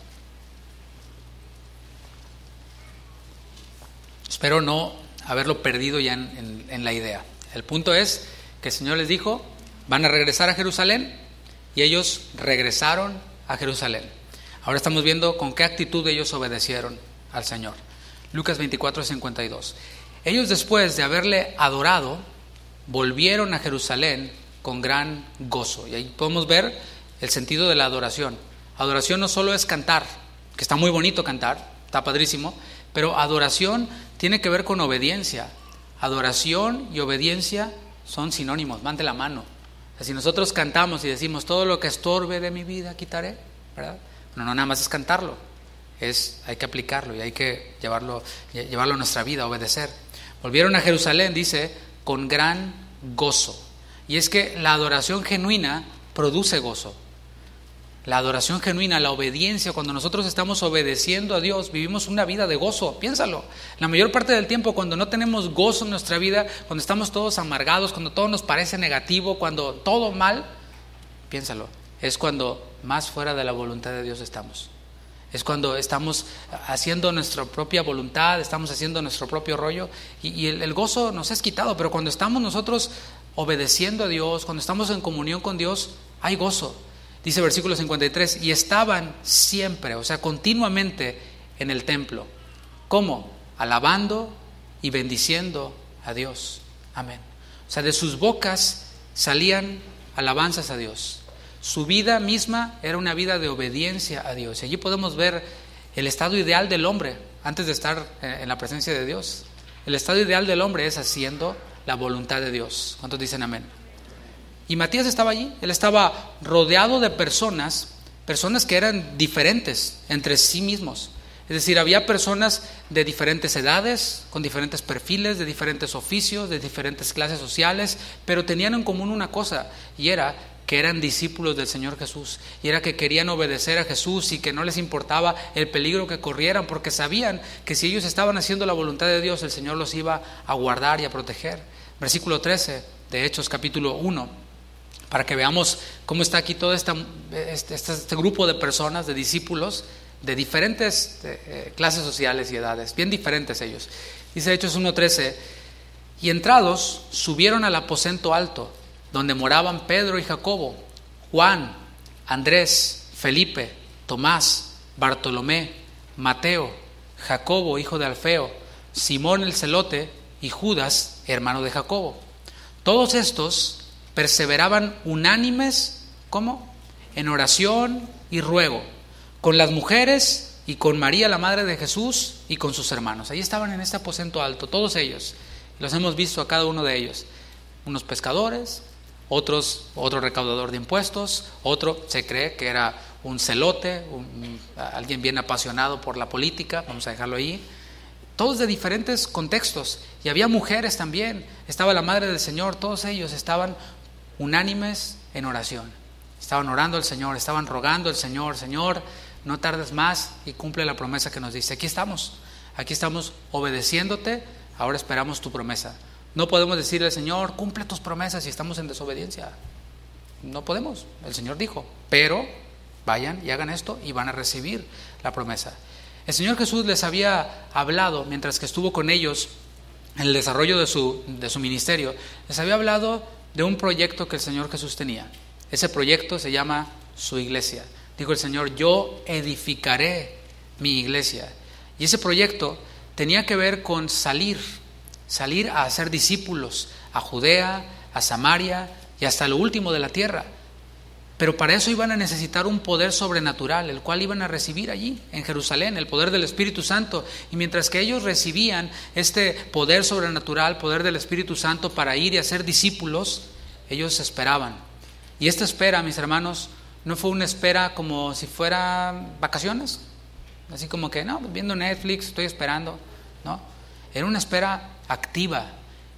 Espero no haberlo perdido ya en la idea. El punto es que el Señor les dijo, van a regresar a Jerusalén, y ellos regresaron a Jerusalén. Ahora estamos viendo con qué actitud ellos obedecieron al Señor. Lucas 24, 52. Ellos, después de haberle adorado, volvieron a Jerusalén con gran gozo. Y ahí podemos ver el sentido de la adoración. Adoración no solo es cantar, que está muy bonito cantar, está padrísimo, pero adoración tiene que ver con obediencia. Adoración y obediencia son sinónimos, van de la mano. Si nosotros cantamos y decimos todo lo que estorbe de mi vida quitaré, ¿verdad? No nada más es cantarlo, hay que aplicarlo y hay que llevarlo a nuestra vida, obedecer. Volvieron a Jerusalén, dice, con gran gozo. Y es que la adoración genuina produce gozo. La adoración genuina, la obediencia, cuando nosotros estamos obedeciendo a Dios, vivimos una vida de gozo. Piénsalo. La mayor parte del tiempo, cuando no tenemos gozo en nuestra vida, cuando estamos todos amargados, cuando todo nos parece negativo, cuando todo mal, piénsalo, es cuando más fuera de la voluntad de Dios estamos. Es cuando estamos haciendo nuestra propia voluntad, estamos haciendo nuestro propio rollo, y el gozo nos es quitado. Pero cuando estamos nosotros obedeciendo a Dios, cuando estamos en comunión con Dios, hay gozo. Dice versículo 53, y estaban siempre, o sea, continuamente en el templo. ¿Cómo? Alabando y bendiciendo a Dios. Amén. O sea, de sus bocas salían alabanzas a Dios. Su vida misma era una vida de obediencia a Dios. Y allí podemos ver el estado ideal del hombre antes de estar en la presencia de Dios. El estado ideal del hombre es haciendo la voluntad de Dios. ¿Cuántos dicen amén? Y Matías estaba allí, él estaba rodeado de personas que eran diferentes entre sí mismos. Es decir, había personas de diferentes edades, con diferentes perfiles, de diferentes oficios, de diferentes clases sociales, pero tenían en común una cosa, y era que eran discípulos del Señor Jesús, y era que querían obedecer a Jesús y que no les importaba el peligro que corrieran, porque sabían que si ellos estaban haciendo la voluntad de Dios, el Señor los iba a guardar y a proteger. Versículo 13 de Hechos capítulo 1. Para que veamos cómo está aquí todo este grupo de personas, de discípulos, de diferentes clases sociales y edades, bien diferentes ellos. Dice Hechos 1:13, y entrados subieron al aposento alto, donde moraban Pedro y Jacobo, Juan, Andrés, Felipe, Tomás, Bartolomé, Mateo, Jacobo, hijo de Alfeo, Simón el celote y Judas, hermano de Jacobo. Todos estos perseveraban unánimes, ¿cómo? En oración y ruego, con las mujeres y con María, la madre de Jesús, y con sus hermanos. Ahí estaban en este aposento alto, todos ellos. Los hemos visto a cada uno de ellos. Unos pescadores, otro recaudador de impuestos, otro se cree que era un celote, alguien bien apasionado por la política, vamos a dejarlo ahí. Todos de diferentes contextos. Y había mujeres también. Estaba la madre del Señor. Todos ellos estaban unánimes en oración. Estaban orando al Señor, estaban rogando al Señor: Señor, no tardes más y cumple la promesa que nos dice. Aquí estamos obedeciéndote, ahora esperamos tu promesa. No podemos decirle al Señor, cumple tus promesas si estamos en desobediencia. No podemos, el Señor dijo, pero vayan y hagan esto y van a recibir la promesa. El Señor Jesús les había hablado mientras que estuvo con ellos en el desarrollo de su ministerio, les había hablado de un proyecto que el Señor Jesús tenía. Ese proyecto se llama su iglesia. Dijo el Señor, yo edificaré mi iglesia. Y ese proyecto tenía que ver con salir a hacer discípulos a Judea, a Samaria y hasta lo último de la tierra. Pero para eso iban a necesitar un poder sobrenatural, el cual iban a recibir allí en Jerusalén, el poder del Espíritu Santo. Y mientras que ellos recibían este poder sobrenatural, poder del Espíritu Santo para ir y hacer discípulos, ellos esperaban. Y esta espera, mis hermanos, no fue una espera como si fuera vacaciones, así como que, no, viendo Netflix, estoy esperando, no. Era una espera activa.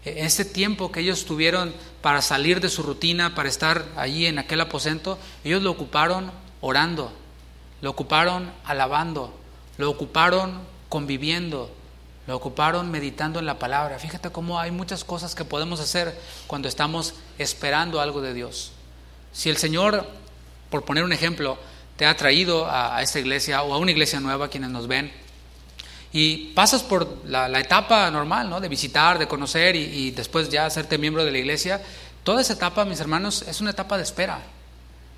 Este tiempo que ellos tuvieron para salir de su rutina, para estar allí en aquel aposento, ellos lo ocuparon orando, lo ocuparon alabando, lo ocuparon conviviendo, lo ocuparon meditando en la palabra. Fíjate cómo hay muchas cosas que podemos hacer cuando estamos esperando algo de Dios. Si el Señor, por poner un ejemplo, te ha traído a esta iglesia o a una iglesia nueva, quienes nos ven, y pasas por la etapa normal, ¿no? De visitar, de conocer y después ya hacerte miembro de la iglesia, toda esa etapa, mis hermanos, es una etapa de espera.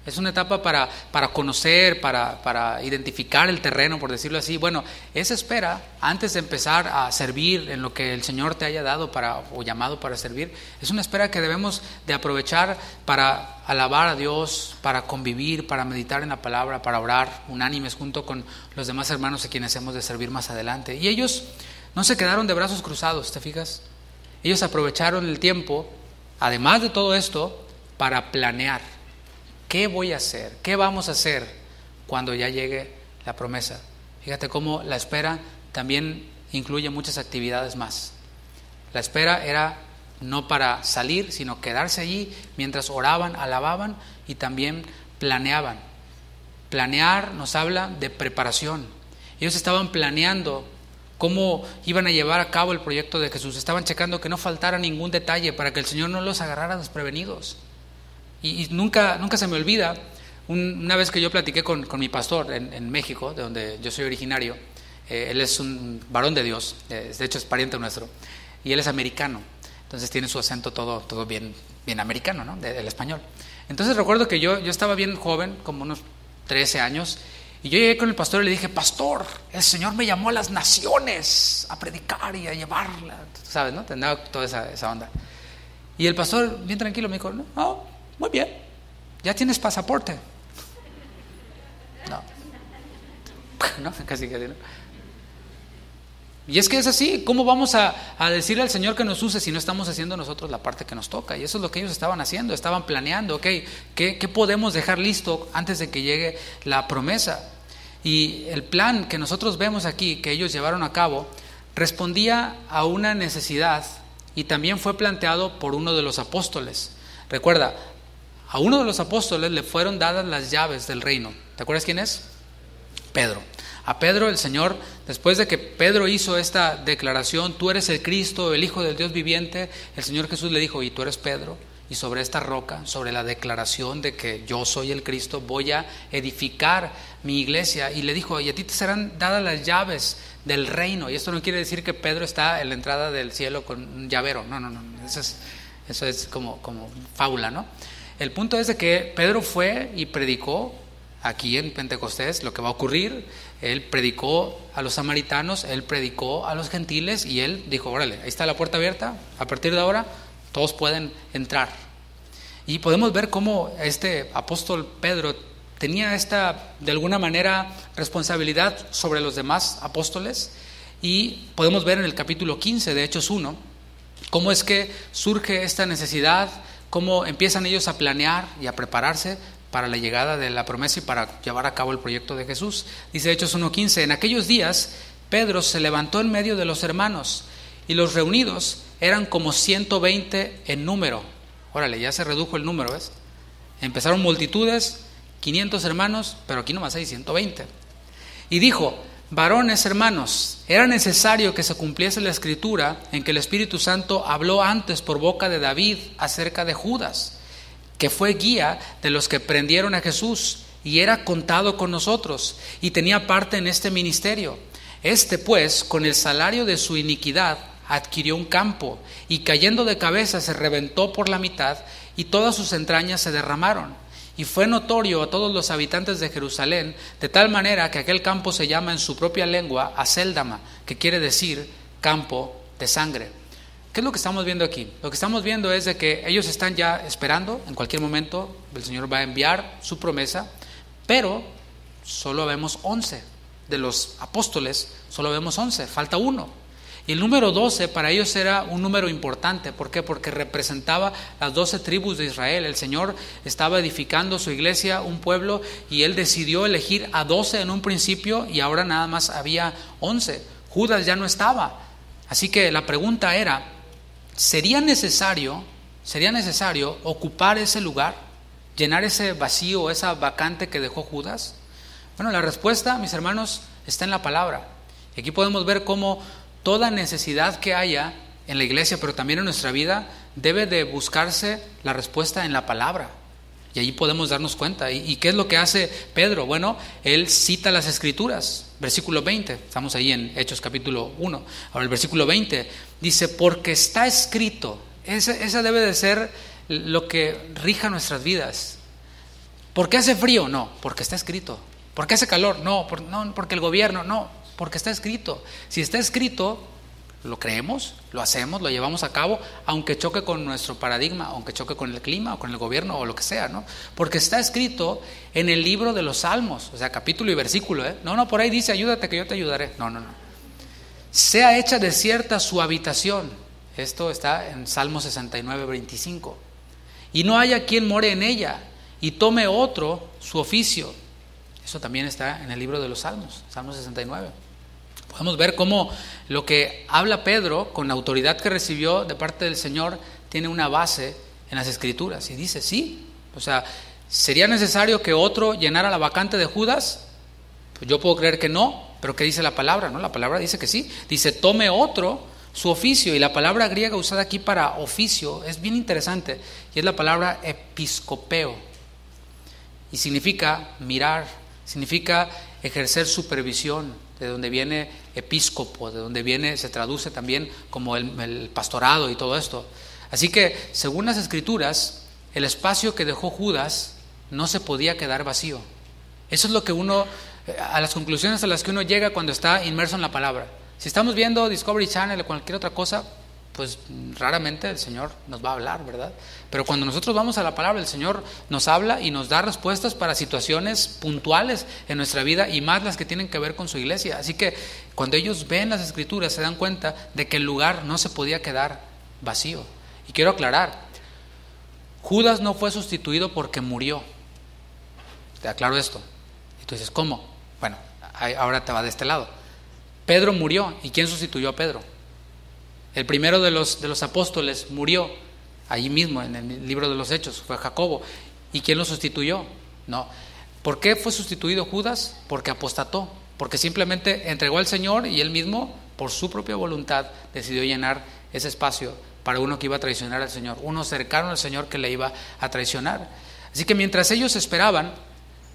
Es una etapa para conocer, para identificar el terreno, por decirlo así. Bueno, esa espera, antes de empezar a servir en lo que el Señor te haya dado o llamado para servir, es una espera que debemos de aprovechar para alabar a Dios, para convivir, para meditar en la palabra, para orar unánimes junto con los demás hermanos a quienes hemos de servir más adelante. Y ellos no se quedaron de brazos cruzados, ¿te fijas? Ellos aprovecharon el tiempo, además de todo esto, para planear. ¿Qué voy a hacer? ¿Qué vamos a hacer cuando ya llegue la promesa? Fíjate cómo la espera también incluye muchas actividades más. La espera era no para salir, sino quedarse allí mientras oraban, alababan y también planeaban. Planear nos habla de preparación. Ellos estaban planeando cómo iban a llevar a cabo el proyecto de Jesús. Estaban checando que no faltara ningún detalle para que el Señor no los agarrara desprevenidos. Y nunca se me olvida, una vez que yo platiqué con mi pastor en México, de donde yo soy originario. Él es un varón de Dios, de hecho es pariente nuestro, y él es americano, entonces tiene su acento todo bien americano, ¿no? Del español. Entonces recuerdo que yo estaba bien joven, como unos 13 años, y yo llegué con el pastor y le dije, pastor, el Señor me llamó a las naciones a predicar y a llevarla, ¿sabes? ¿No? Tendría toda esa onda. Y el pastor, bien tranquilo, me dijo, no, muy bien, ¿ya tienes pasaporte? No, casi no. Y es que es así, ¿cómo vamos a decirle al Señor que nos use si no estamos haciendo nosotros la parte que nos toca? Y eso es lo que ellos estaban haciendo, estaban planeando, ok, ¿qué podemos dejar listo antes de que llegue la promesa? Y el plan que nosotros vemos aquí, que ellos llevaron a cabo, respondía a una necesidad y también fue planteado por uno de los apóstoles. Recuerda, a uno de los apóstoles le fueron dadas las llaves del reino. ¿Te acuerdas quién es? Pedro. A Pedro el Señor, después de que Pedro hizo esta declaración, tú eres el Cristo, el Hijo del Dios viviente, el Señor Jesús le dijo, y tú eres Pedro, y sobre esta roca, sobre la declaración de que yo soy el Cristo, voy a edificar mi iglesia. Y le dijo, y a ti te serán dadas las llaves del reino. Y esto no quiere decir que Pedro está en la entrada del cielo con un llavero. No. Eso es como fábula, ¿no? El punto es de que Pedro fue y predicó aquí en Pentecostés lo que va a ocurrir. Él predicó a los samaritanos, él predicó a los gentiles y él dijo, órale, ahí está la puerta abierta, a partir de ahora todos pueden entrar. Y podemos ver cómo este apóstol Pedro tenía esta, de alguna manera, responsabilidad sobre los demás apóstoles. Y podemos ver en el capítulo 15 de Hechos 1 cómo es que surge esta necesidad, cómo empiezan ellos a planear y a prepararse para la llegada de la promesa y para llevar a cabo el proyecto de Jesús. Dice Hechos 1:15, en aquellos días Pedro se levantó en medio de los hermanos y los reunidos eran como 120 en número. Órale, ya se redujo el número, ¿ves? Empezaron multitudes, 500 hermanos, pero aquí nomás hay 120. Y dijo: varones hermanos, era necesario que se cumpliese la escritura en que el Espíritu Santo habló antes por boca de David acerca de Judas, que fue guía de los que prendieron a Jesús, y era contado con nosotros, y tenía parte en este ministerio. Este pues, con el salario de su iniquidad, adquirió un campo, y cayendo de cabeza se reventó por la mitad, y todas sus entrañas se derramaron. Y fue notorio a todos los habitantes de Jerusalén, de tal manera que aquel campo se llama en su propia lengua Acéldama, que quiere decir campo de sangre. ¿Qué es lo que estamos viendo aquí? Lo que estamos viendo es de que ellos están ya esperando, en cualquier momento el Señor va a enviar su promesa, pero solo vemos 11 de los apóstoles, solo vemos 11, falta uno. Y el número 12 para ellos era un número importante. ¿Por qué? Porque representaba las 12 tribus de Israel. El Señor estaba edificando su iglesia, un pueblo, y Él decidió elegir a 12 en un principio y ahora nada más había 11. Judas ya no estaba. Así que la pregunta era, ¿sería necesario ocupar ese lugar, llenar ese vacío, esa vacante que dejó Judas? Bueno, la respuesta, mis hermanos, está en la palabra. Y aquí podemos ver cómo toda necesidad que haya en la iglesia, pero también en nuestra vida, debe de buscarse la respuesta en la palabra. Y allí podemos darnos cuenta. ¿Y qué es lo que hace Pedro? Bueno, él cita las Escrituras. Versículo 20, estamos ahí en Hechos capítulo 1. Ahora el versículo 20 dice: porque está escrito. Esa debe de ser lo que rija nuestras vidas. ¿Por qué hace frío? No, porque está escrito. ¿Por qué hace calor? No, porque el gobierno, no. Porque está escrito. Si está escrito, lo creemos, lo hacemos, lo llevamos a cabo, aunque choque con nuestro paradigma, aunque choque con el clima o con el gobierno o lo que sea, ¿no? Porque está escrito en el libro de los Salmos, o sea, capítulo y versículo, ¿eh? No, por ahí dice: ayúdate que yo te ayudaré. No. Sea hecha desierta su habitación. Esto está en Salmo 69, 25. Y no haya quien more en ella, y tome otro su oficio. Eso también está en el libro de los Salmos, Salmo 69. Podemos ver cómo lo que habla Pedro, con la autoridad que recibió de parte del Señor, tiene una base en las Escrituras. Y dice, sí, o sea, ¿sería necesario que otro llenara la vacante de Judas? Pues yo puedo creer que no, pero ¿qué dice la palabra? ¿No? La palabra dice que sí. Dice: tome otro su oficio. Y la palabra griega usada aquí para oficio es bien interesante, y es la palabra episcopeo. Y significa mirar, significa ejercer supervisión, de donde viene episcopo, de donde viene, se traduce también como el pastorado y todo esto. Así que, según las Escrituras, el espacio que dejó Judas no se podía quedar vacío. Eso es lo que a las conclusiones a las que uno llega cuando está inmerso en la palabra. Si estamos viendo Discovery Channel o cualquier otra cosa, pues raramente el Señor nos va a hablar, ¿verdad? Pero cuando nosotros vamos a la palabra, el Señor nos habla y nos da respuestas para situaciones puntuales en nuestra vida, y más las que tienen que ver con su iglesia. Así que cuando ellos ven las Escrituras se dan cuenta de que el lugar no se podía quedar vacío. Y quiero aclarar, Judas no fue sustituido porque murió. Te aclaro esto. Y tú dices, ¿cómo? Bueno, ahora te va de este lado. Pedro murió. ¿Y quién sustituyó a Pedro? El primero de los apóstoles murió allí mismo en el libro de los Hechos, fue Jacobo. ¿Y quién lo sustituyó? No. ¿Por qué fue sustituido Judas? Porque apostató, porque simplemente entregó al Señor y él mismo, por su propia voluntad, decidió llenar ese espacio para uno que iba a traicionar al Señor, uno cercano al Señor que le iba a traicionar. Así que mientras ellos esperaban,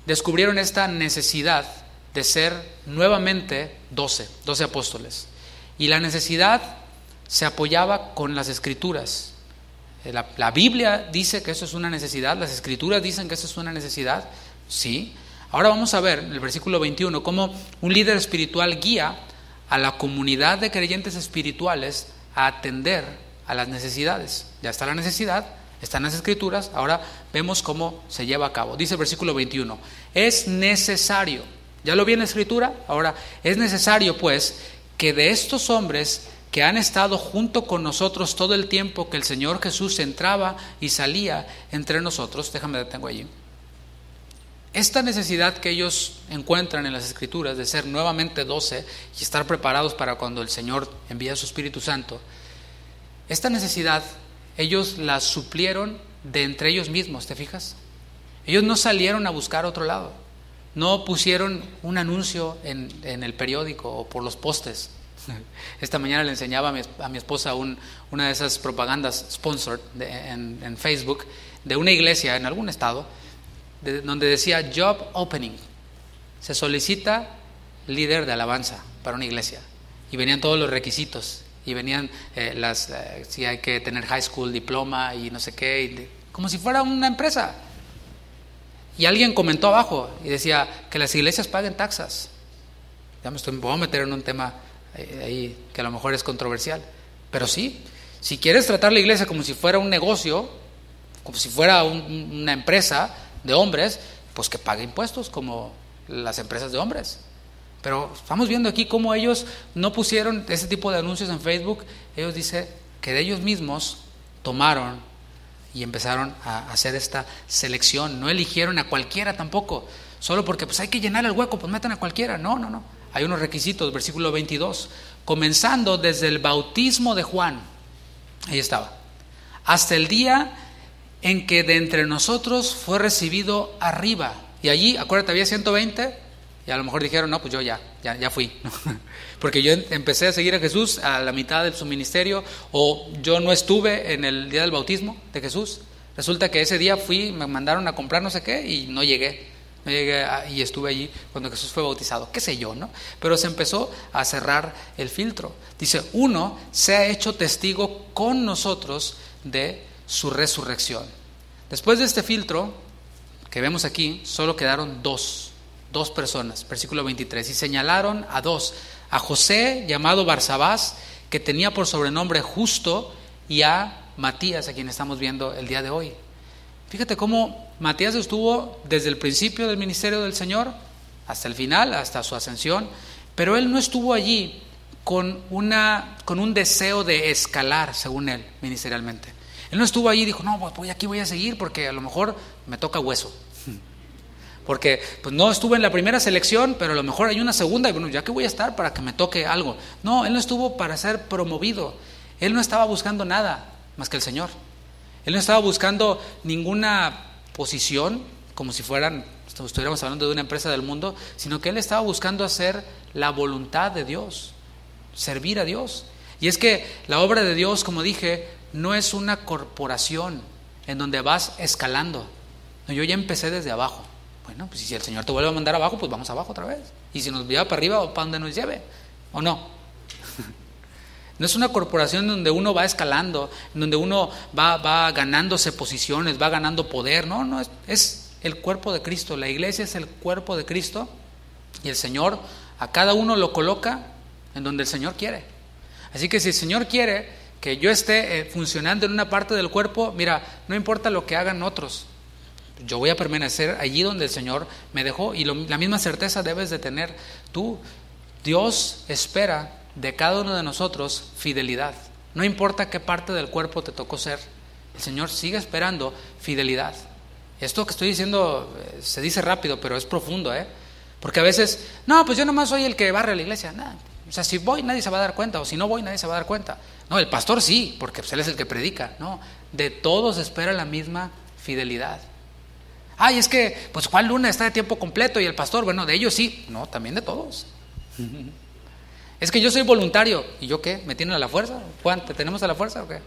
descubrieron esta necesidad de ser nuevamente 12 apóstoles. Y la necesidad se apoyaba con las Escrituras. La Biblia dice que eso es una necesidad, las Escrituras dicen que eso es una necesidad, sí. Ahora vamos a ver en el versículo 21 cómo un líder espiritual guía a la comunidad de creyentes espirituales a atender a las necesidades. Ya está la necesidad, están las Escrituras, ahora vemos cómo se lleva a cabo. Dice el versículo 21, es necesario, ya lo vi en la Escritura, ahora es necesario pues que de estos hombres que han estado junto con nosotros todo el tiempo que el Señor Jesús entraba y salía entre nosotros, déjame detengo allí. Esta necesidad que ellos encuentran en las Escrituras de ser nuevamente 12 y estar preparados para cuando el Señor envíe a su Espíritu Santo, esta necesidad ellos la suplieron de entre ellos mismos, ¿te fijas? Ellos no salieron a buscar otro lado. no pusieron un anuncio en el periódico o por los postes. Esta mañana le enseñaba a mi esposa una de esas propagandas sponsored en Facebook de una iglesia en algún estado, donde decía job opening, se solicita líder de alabanza para una iglesia, y venían todos los requisitos, y venían si hay que tener high school diploma y no sé qué, como si fuera una empresa. Y alguien comentó abajo y decía que las iglesias paguen taxas. Ya me voy a meter en un tema ahí que a lo mejor es controversial, pero sí, si quieres tratar la iglesia como si fuera un negocio, como si fuera una empresa de hombres, pues que pague impuestos como las empresas de hombres. Pero estamos viendo aquí cómo ellos no pusieron ese tipo de anuncios en Facebook. Ellos dicen que de ellos mismos tomaron y empezaron a hacer esta selección. No eligieron a cualquiera tampoco, solo porque pues hay que llenar el hueco, pues metan a cualquiera. No. Hay unos requisitos, versículo 22. Comenzando desde el bautismo de Juan, ahí estaba, hasta el día en que de entre nosotros fue recibido arriba. Y allí, acuérdate, había 120, y a lo mejor dijeron, no, pues yo ya fui. Porque yo empecé a seguir a Jesús a la mitad de su ministerio, o yo no estuve en el día del bautismo de Jesús. Resulta que ese día me mandaron a comprar no sé qué, y no llegué y estuve allí cuando Jesús fue bautizado, qué sé yo, ¿no? Pero se empezó a cerrar el filtro. Dice, uno se ha hecho testigo con nosotros de su resurrección. Después de este filtro que vemos aquí, solo quedaron dos personas, versículo 23, y señalaron a dos, a José, llamado Barsabás, que tenía por sobrenombre Justo, y a Matías, a quien estamos viendo el día de hoy. Fíjate cómo Matías estuvo desde el principio del ministerio del Señor hasta el final, hasta su ascensión, pero él no estuvo allí con un deseo de escalar, según él, ministerialmente. Él no estuvo allí y dijo, no, pues aquí voy a seguir porque a lo mejor me toca hueso. Porque pues no estuve en la primera selección, pero a lo mejor hay una segunda, y bueno, ya que voy a estar para que me toque algo. No, él no estuvo para ser promovido. Él no estaba buscando nada más que el Señor. Él no estaba buscando ninguna posición, como si estuviéramos hablando de una empresa del mundo, sino que él estaba buscando hacer la voluntad de Dios, servir a Dios. Y es que la obra de Dios, como dije, no es una corporación en donde vas escalando. No, yo ya empecé desde abajo. Bueno, pues si el Señor te vuelve a mandar abajo, pues vamos abajo otra vez. Y si nos lleva para arriba, o para donde nos lleve, ¿o no? No es una corporación donde uno va escalando, donde uno va ganándose posiciones, va ganando poder. No, es el cuerpo de Cristo. La iglesia es el cuerpo de Cristo, y el Señor a cada uno lo coloca en donde el Señor quiere. Así que si el Señor quiere que yo esté funcionando en una parte del cuerpo, mira, no importa lo que hagan otros, yo voy a permanecer allí donde el Señor me dejó. Y la misma certeza debes de tener tú. Dios espera de cada uno de nosotros fidelidad. No importa qué parte del cuerpo te tocó ser, el Señor sigue esperando fidelidad. Esto que estoy diciendo se dice rápido, pero es profundo, porque a veces, no, pues yo nomás soy el que barre la iglesia. Nah, o sea, si voy nadie se va a dar cuenta, o si no voy nadie se va a dar cuenta. No, el pastor sí, porque pues él es el que predica. No, de todos espera la misma fidelidad. Ay, es que pues Juan Luna está de tiempo completo y el pastor, bueno, de ellos sí. No, también de todos. Es que yo soy voluntario. ¿Y yo qué? ¿Me tienen a la fuerza? Juan, ¿te tenemos a la fuerza o qué?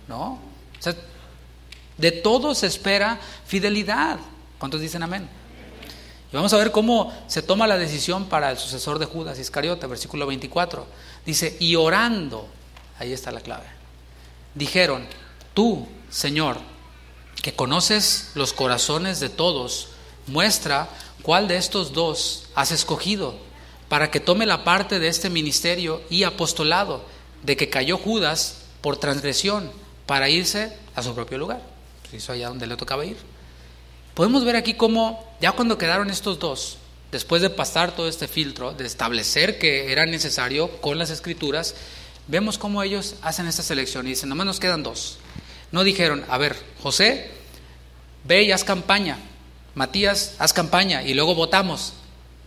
No. O sea, de todos se espera fidelidad. ¿Cuántos dicen amén? Y vamos a ver cómo se toma la decisión para el sucesor de Judas Iscariote, versículo 24. Dice, y orando, ahí está la clave, dijeron, tú, Señor, que conoces los corazones de todos, muestra cuál de estos dos has escogido para que tome la parte de este ministerio y apostolado de que cayó Judas por transgresión para irse a su propio lugar. Pues hizo allá donde le tocaba ir. Podemos ver aquí cómo ya cuando quedaron estos dos, después de pasar todo este filtro, de establecer que era necesario con las escrituras, vemos cómo ellos hacen esta selección y dicen, nomás nos quedan dos. No dijeron, a ver, José, ve y haz campaña. Matías, haz campaña y luego votamos.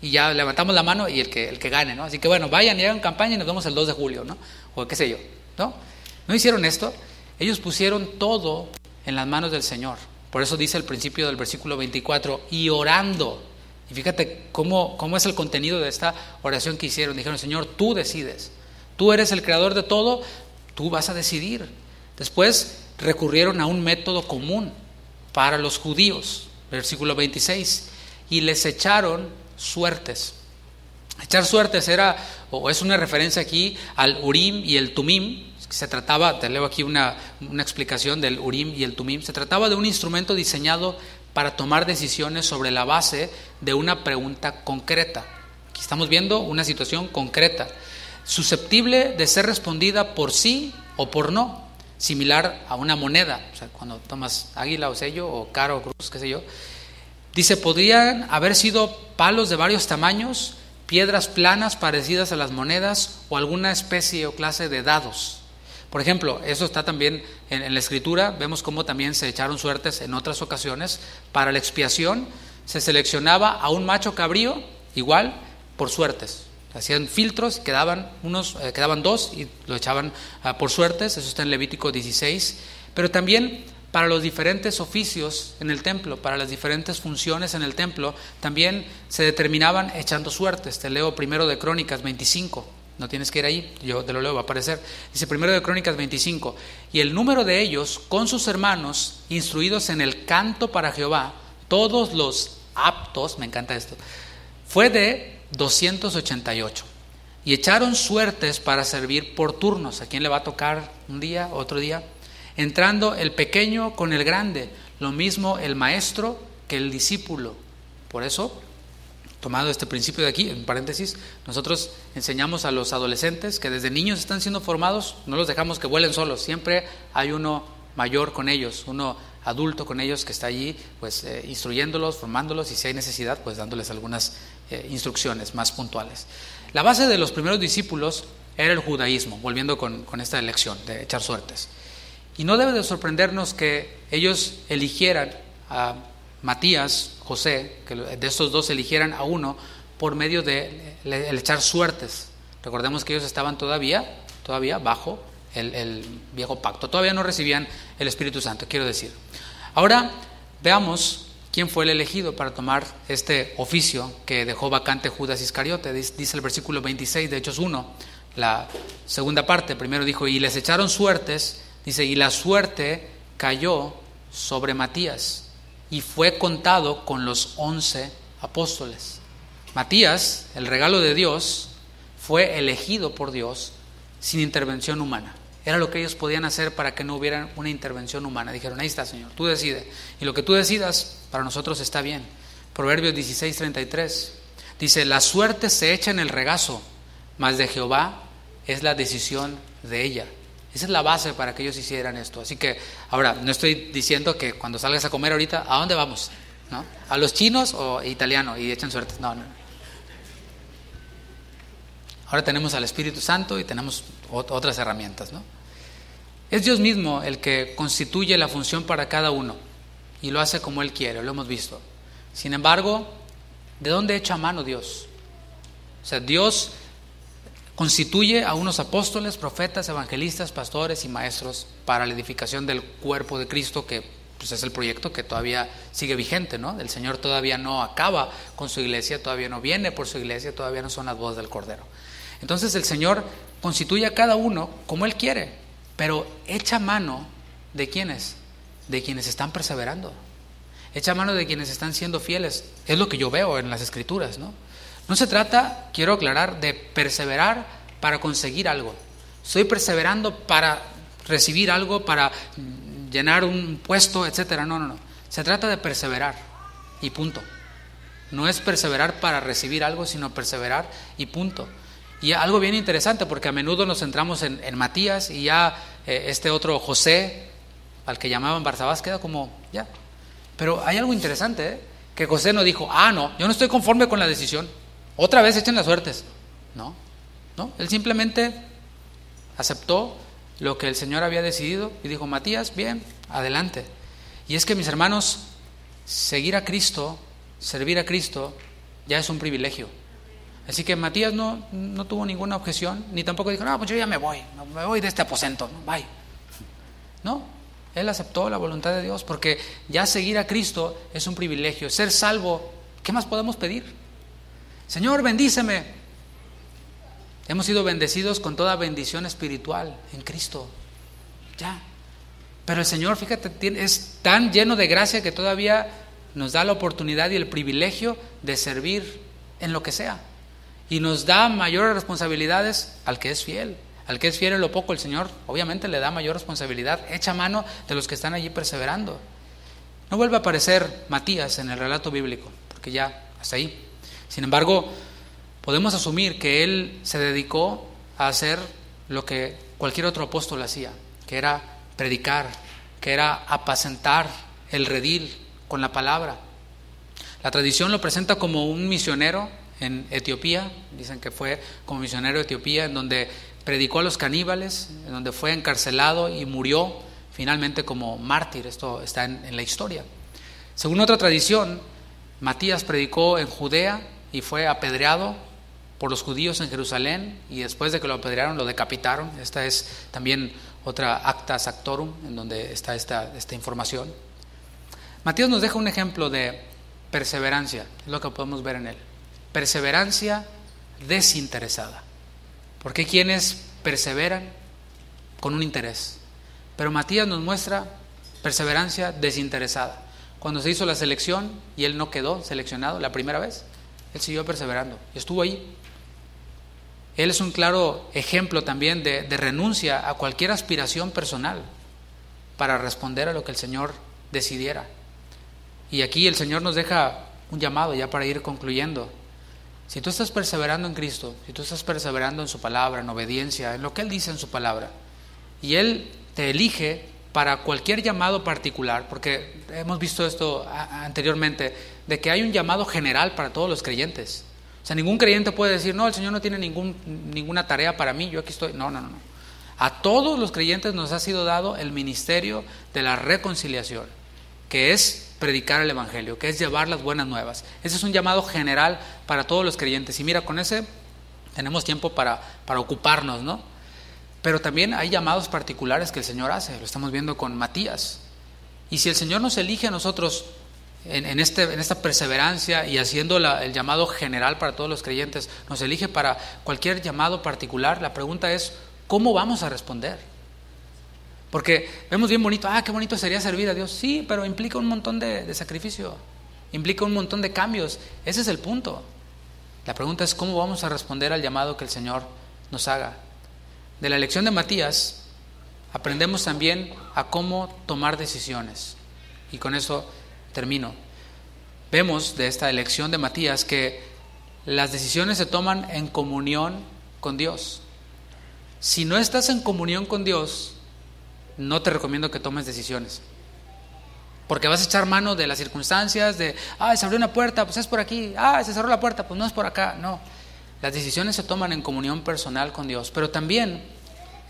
Y ya levantamos la mano y el que gane, ¿no? Así que bueno, vayan y hagan campaña y nos vemos el 2 de julio, ¿no? O qué sé yo, ¿no? No hicieron esto. Ellos pusieron todo en las manos del Señor. Por eso dice al principio del versículo 24, y orando. Y fíjate cómo es el contenido de esta oración que hicieron. Dijeron, Señor, tú decides. Tú eres el creador de todo, tú vas a decidir. Después recurrieron a un método común para los judíos. Versículo 26. Y les echaron suertes. Echar suertes era, o es una referencia aquí al Urim y el Tumim. Se trataba, te leo aquí una explicación del Urim y el Tumim. Se trataba de un instrumento diseñado para tomar decisiones sobre la base de una pregunta concreta. Aquí estamos viendo una situación concreta, susceptible de ser respondida por sí o por no, similar a una moneda. O sea, cuando tomas águila o sello o cara o cruz, qué sé yo. Dice, podrían haber sido palos de varios tamaños, piedras planas parecidas a las monedas o alguna especie o clase de dados. Por ejemplo, eso está también en la Escritura. Vemos cómo también se echaron suertes en otras ocasiones. Para la expiación se seleccionaba a un macho cabrío, igual, por suertes. Hacían filtros, quedaban dos y lo echaban por suertes. Eso está en Levítico 16. Pero también para los diferentes oficios en el templo, para las diferentes funciones en el templo, también se determinaban echando suertes. Te leo primero de Crónicas 25. No tienes que ir ahí, yo te lo leo, va a aparecer. Dice primero de Crónicas 25. Y el número de ellos con sus hermanos, instruidos en el canto para Jehová, todos los aptos, me encanta esto, fue de 288. Y echaron suertes para servir por turnos. ¿A quién le va a tocar un día, otro día? Entrando el pequeño con el grande, lo mismo el maestro que el discípulo. Por eso, tomado este principio de aquí, en paréntesis, nosotros enseñamos a los adolescentes que desde niños están siendo formados, no los dejamos que vuelen solos, siempre hay uno mayor con ellos, uno adulto con ellos que está allí, pues instruyéndolos, formándolos y si hay necesidad, pues dándoles algunas instrucciones más puntuales. La base de los primeros discípulos era el judaísmo, volviendo con esta elección de echar suertes. Y no debe de sorprendernos que ellos eligieran a Matías, José, que de estos dos eligieran a uno por medio de el echar suertes. Recordemos que ellos estaban todavía bajo el viejo pacto, todavía no recibían el Espíritu Santo, quiero decir. Ahora veamos quién fue el elegido para tomar este oficio que dejó vacante Judas Iscariote. Dice el versículo 26 de Hechos 1, la segunda parte. Primero dijo, y les echaron suertes, dice, y la suerte cayó sobre Matías, y fue contado con los 11 apóstoles. Matías, el regalo de Dios, fue elegido por Dios sin intervención humana. Era lo que ellos podían hacer para que no hubiera una intervención humana. Dijeron, ahí está, Señor, tú decides. Y lo que tú decidas, para nosotros está bien. Proverbios 16:33 dice, la suerte se echa en el regazo, mas de Jehová es la decisión de ella. Esa es la base para que ellos hicieran esto. Así que, ahora, no estoy diciendo que cuando salgas a comer ahorita, ¿a dónde vamos? ¿No? ¿A los chinos o italiano? Y echan suerte. No. Ahora tenemos al Espíritu Santo y tenemos otras herramientas, ¿no? Es Dios mismo el que constituye la función para cada uno y lo hace como Él quiere, lo hemos visto. Sin embargo, ¿de dónde echa mano Dios? O sea, Dios constituye a unos apóstoles, profetas, evangelistas, pastores y maestros para la edificación del cuerpo de Cristo, que pues es el proyecto que todavía sigue vigente, ¿no? El Señor todavía no acaba con su iglesia, todavía no viene por su iglesia, todavía no son las bodas del Cordero. Entonces el Señor constituye a cada uno como Él quiere, pero echa mano ¿de quiénes? De quienes están perseverando. Echa mano de quienes están siendo fieles. Es lo que yo veo en las Escrituras, ¿no? No se trata, quiero aclarar, de perseverar para conseguir algo. Estoy perseverando para recibir algo, para llenar un puesto, etcétera. No. Se trata de perseverar y punto. No es perseverar para recibir algo, sino perseverar y punto. Y algo bien interesante, porque a menudo nos centramos en Matías y ya este otro José, al que llamaban Barsabás, queda como ya. Pero hay algo interesante, que José no dijo, no, yo no estoy conforme con la decisión. Otra vez echen las suertes. No, él simplemente aceptó lo que el Señor había decidido y dijo, Matías, bien, adelante. Y es que, mis hermanos, seguir a Cristo, servir a Cristo, ya es un privilegio. Así que Matías no tuvo ninguna objeción, ni tampoco dijo, pues yo ya me voy de este aposento, bye. No, él aceptó la voluntad de Dios, porque ya seguir a Cristo es un privilegio. Ser salvo ¿Qué más podemos pedir? Señor, bendíceme. Hemos sido bendecidos con toda bendición espiritual en Cristo. Ya. Pero el Señor, fíjate, es tan lleno de gracia que todavía nos da la oportunidad y el privilegio de servir en lo que sea. Y nos da mayores responsabilidades al que es fiel. Al que es fiel en lo poco, el Señor obviamente le da mayor responsabilidad. Echa mano de los que están allí perseverando. No vuelve a aparecer Matías en el relato bíblico, porque ya hasta ahí. Sin embargo, podemos asumir que él se dedicó a hacer lo que cualquier otro apóstol hacía, que era predicar, que era apacentar el redil con la palabra. La tradición lo presenta como un misionero en Etiopía. Dicen que fue como misionero de Etiopía, en donde predicó a los caníbales, en donde fue encarcelado y murió finalmente como mártir. Esto está en la historia. Según otra tradición, Matías predicó en Judea y fue apedreado por los judíos en Jerusalén, y después de que lo apedrearon lo decapitaron. Esta es también otra acta sactorum en donde está esta información. Matías nos deja un ejemplo de perseverancia, es lo que podemos ver en él. Perseverancia desinteresada. Porque hay quienes perseveran con un interés, pero Matías nos muestra perseverancia desinteresada. Cuando se hizo la selección y él no quedó seleccionado la primera vez, él siguió perseverando y estuvo ahí. Él es un claro ejemplo también de renuncia a cualquier aspiración personal para responder a lo que el Señor decidiera. Y aquí el Señor nos deja un llamado ya para ir concluyendo. Si tú estás perseverando en Cristo, si tú estás perseverando en su palabra, en obediencia, en lo que Él dice en su palabra, y Él te elige para cualquier llamado particular, porque hemos visto esto anteriormente, de que hay un llamado general para todos los creyentes. O sea, ningún creyente puede decir, no, el Señor no tiene ninguna tarea para mí, yo aquí estoy. No. A todos los creyentes nos ha sido dado el ministerio de la reconciliación, que es predicar el Evangelio, que es llevar las buenas nuevas. Ese es un llamado general para todos los creyentes. Y mira, con ese tenemos tiempo para ocuparnos, ¿no? Pero también hay llamados particulares que el Señor hace. Lo estamos viendo con Matías. Y si el Señor nos elige a nosotros en esta perseverancia y haciendo el llamado general para todos los creyentes, nos elige para cualquier llamado particular, la pregunta es, ¿cómo vamos a responder? Porque vemos bien bonito, qué bonito sería servir a Dios. Sí, pero implica un montón de sacrificio, implica un montón de cambios. Ese es el punto. La pregunta es, ¿cómo vamos a responder al llamado que el Señor nos haga? De la elección de Matías aprendemos también a cómo tomar decisiones. Y con eso termino. Vemos de esta elección de Matías que las decisiones se toman en comunión con Dios. Si no estás en comunión con Dios, no te recomiendo que tomes decisiones, porque vas a echar mano de las circunstancias, se abrió una puerta, pues es por aquí, se cerró la puerta, pues no es por acá. No, las decisiones se toman en comunión personal con Dios, pero también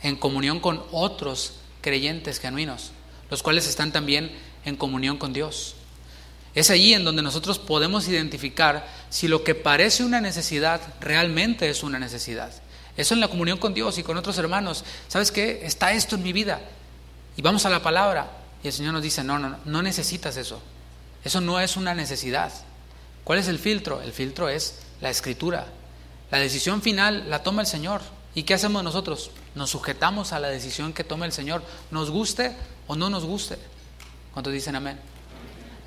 en comunión con otros creyentes genuinos, los cuales están también en comunión con Dios. Es allí en donde nosotros podemos identificar si lo que parece una necesidad realmente es una necesidad. Eso en la comunión con Dios y con otros hermanos. ¿Sabes qué? Está esto en mi vida. Y vamos a la palabra y el Señor nos dice, no necesitas eso. Eso no es una necesidad. ¿Cuál es el filtro? El filtro es la Escritura. La decisión final la toma el Señor. ¿Y qué hacemos nosotros? Nos sujetamos a la decisión que tome el Señor, nos guste o no nos guste. ¿Cuántos dicen amén?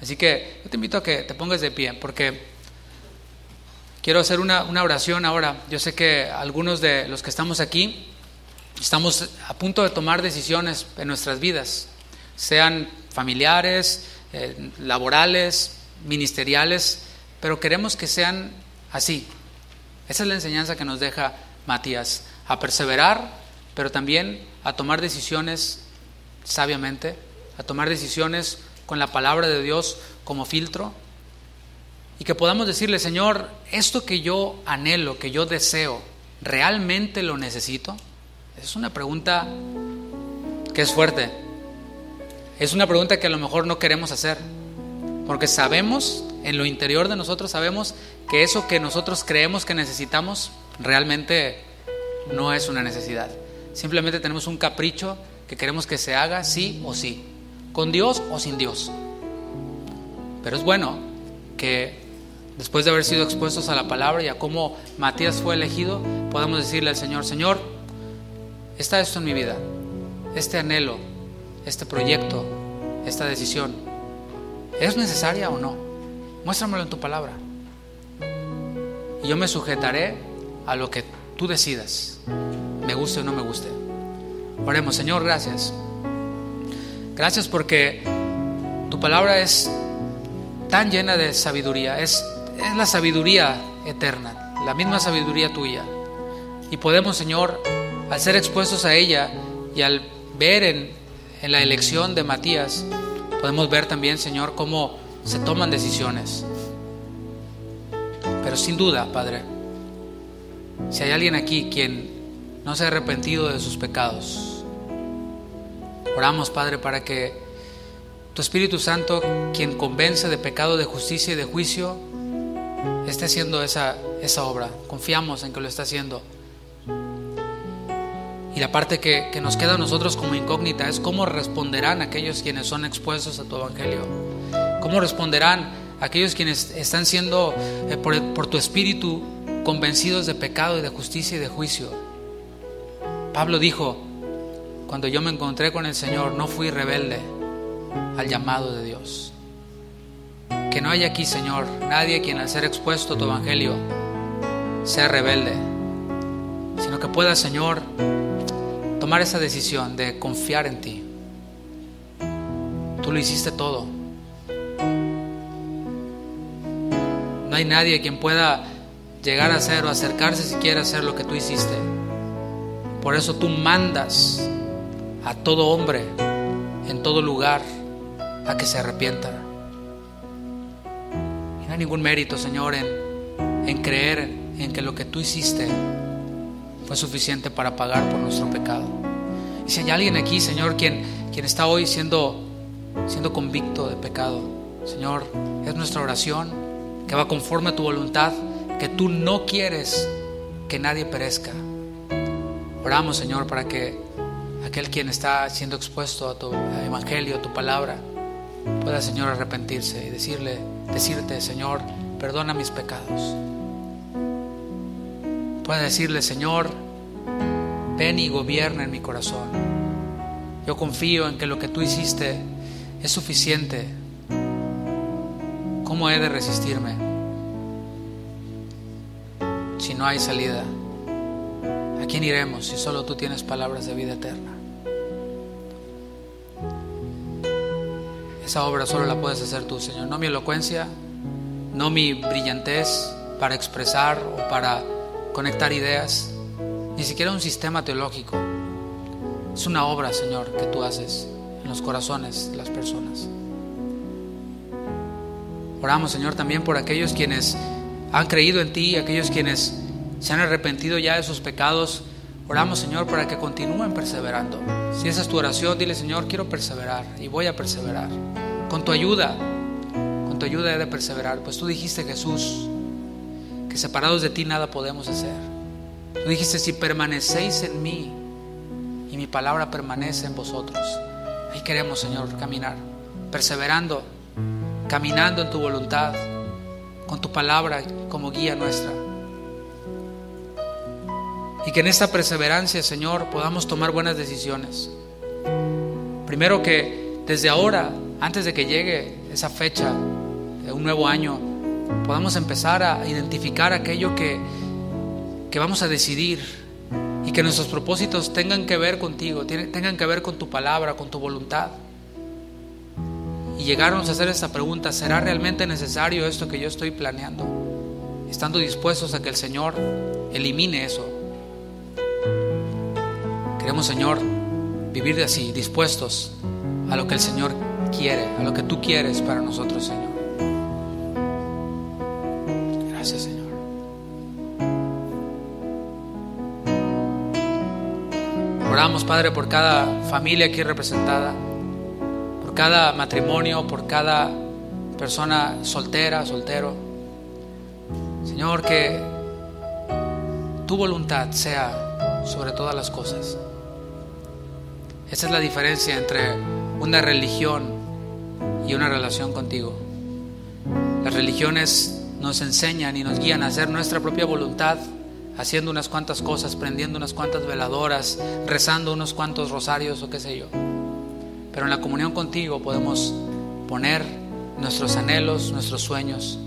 Así que yo te invito a que te pongas de pie, porque quiero hacer una oración ahora. Yo sé que algunos de los que estamos aquí estamos a punto de tomar decisiones en nuestras vidas, sean familiares, laborales, ministeriales, pero queremos que sean así. Esa es la enseñanza que nos deja Matías, a perseverar, pero también a tomar decisiones sabiamente, a tomar decisiones con la palabra de Dios como filtro, y que podamos decirle, Señor, esto que yo anhelo, que yo deseo, ¿realmente lo necesito? Es una pregunta que es fuerte. Es una pregunta que a lo mejor no queremos hacer, porque sabemos, en lo interior de nosotros sabemos que eso que nosotros creemos que necesitamos realmente no es una necesidad. Simplemente tenemos un capricho que queremos que se haga sí o sí, con Dios o sin Dios. Pero es bueno que después de haber sido expuestos a la palabra y a cómo Matías fue elegido, podamos decirle al Señor: Señor, está esto en mi vida, este anhelo, este proyecto, esta decisión, ¿es necesaria o no? Muéstramelo en tu palabra y yo me sujetaré a lo que tú decidas, me guste o no me guste. Oremos. Señor, gracias. Gracias porque tu palabra es tan llena de sabiduría, es la sabiduría eterna, la misma sabiduría tuya. Y podemos, Señor, al ser expuestos a ella y al ver en la elección de Matías, podemos ver también, Señor, cómo se toman decisiones. Pero sin duda, Padre, si hay alguien aquí quien no se ha arrepentido de sus pecados, oramos, Padre, para que tu Espíritu Santo, quien convence de pecado, de justicia y de juicio, esté haciendo esa obra. Confiamos en que lo está haciendo. Y la parte que nos queda a nosotros como incógnita es cómo responderán aquellos quienes son expuestos a tu evangelio. Cómo responderán aquellos quienes están siendo por tu Espíritu convencidos de pecado y de justicia y de juicio. Pablo dijo: cuando yo me encontré con el Señor, no fui rebelde al llamado de Dios. Que no haya aquí, Señor, nadie quien al ser expuesto a tu evangelio sea rebelde, sino que pueda, Señor, tomar esa decisión de confiar en ti. Tú lo hiciste todo. No hay nadie quien pueda llegar a hacer o acercarse siquiera a hacer lo que tú hiciste. Por eso tú mandas a todo hombre en todo lugar a que se arrepienta. Y no hay ningún mérito, Señor, en creer en que lo que tú hiciste fue suficiente para pagar por nuestro pecado. Y si hay alguien aquí, Señor, quien está hoy siendo convicto de pecado, Señor, es nuestra oración que va conforme a tu voluntad, que tú no quieres que nadie perezca. Oramos, Señor, para que aquel quien está siendo expuesto a tu evangelio, a tu palabra, pueda, Señor, arrepentirse y decirte: Señor, perdona mis pecados. Pueda decirle: Señor, ven y gobierna en mi corazón. Yo confío en que lo que tú hiciste es suficiente. ¿Cómo he de resistirme si no hay salida? ¿A quién iremos si solo tú tienes palabras de vida eterna? Esa obra solo la puedes hacer tú, Señor. No mi elocuencia, no mi brillantez para expresar o para conectar ideas, ni siquiera un sistema teológico. Es una obra, Señor, que tú haces en los corazones de las personas. Oramos, Señor, también por aquellos quienes han creído en ti, aquellos quienes se han arrepentido ya de sus pecados. Oramos, Señor, para que continúen perseverando. Si esa es tu oración, dile: Señor, quiero perseverar y voy a perseverar. Con tu ayuda he de perseverar. Pues tú dijiste, Jesús, que separados de ti nada podemos hacer. Tú dijiste: si permanecéis en mí y mi palabra permanece en vosotros. Ahí queremos, Señor, caminar, perseverando, caminando en tu voluntad, con tu palabra como guía nuestra. Y que en esta perseverancia, Señor, podamos tomar buenas decisiones. Primero, que desde ahora, antes de que llegue esa fecha de un nuevo año, podamos empezar a identificar aquello que vamos a decidir, y que nuestros propósitos tengan que ver contigo, tengan que ver con tu palabra, con tu voluntad. Y llegarnos a hacer esta pregunta: ¿será realmente necesario esto que yo estoy planeando? Estando dispuestos a que el Señor elimine eso. Queremos, Señor, vivir de así, dispuestos a lo que el Señor quiere, a lo que tú quieres para nosotros, Señor. Gracias, Señor. Oramos, Padre, por cada familia aquí representada, por cada matrimonio, por cada persona soltera, soltero. Señor, que tu voluntad sea sobre todas las cosas. Esa es la diferencia entre una religión y una relación contigo. Las religiones nos enseñan y nos guían a hacer nuestra propia voluntad, haciendo unas cuantas cosas, prendiendo unas cuantas veladoras, rezando unos cuantos rosarios o qué sé yo. Pero en la comunión contigo podemos poner nuestros anhelos, nuestros sueños,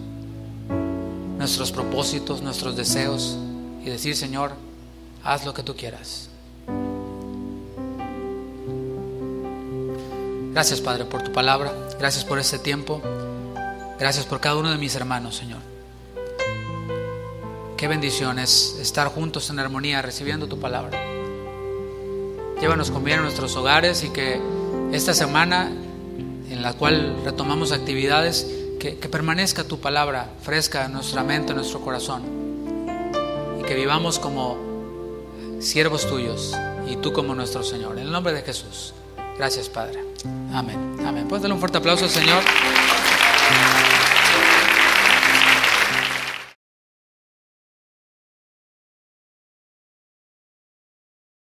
nuestros propósitos, nuestros deseos y decir: Señor, haz lo que tú quieras. Gracias, Padre, por tu palabra. Gracias por este tiempo. Gracias por cada uno de mis hermanos, Señor. Qué bendición es estar juntos en armonía recibiendo tu palabra. Llévanos con bien a nuestros hogares y que esta semana en la cual retomamos actividades, que permanezca tu palabra fresca en nuestra mente, en nuestro corazón, y que vivamos como siervos tuyos y tú como nuestro Señor. En el nombre de Jesús. Gracias, Padre. Amén. Amén. Puedes darle un fuerte aplauso al Señor.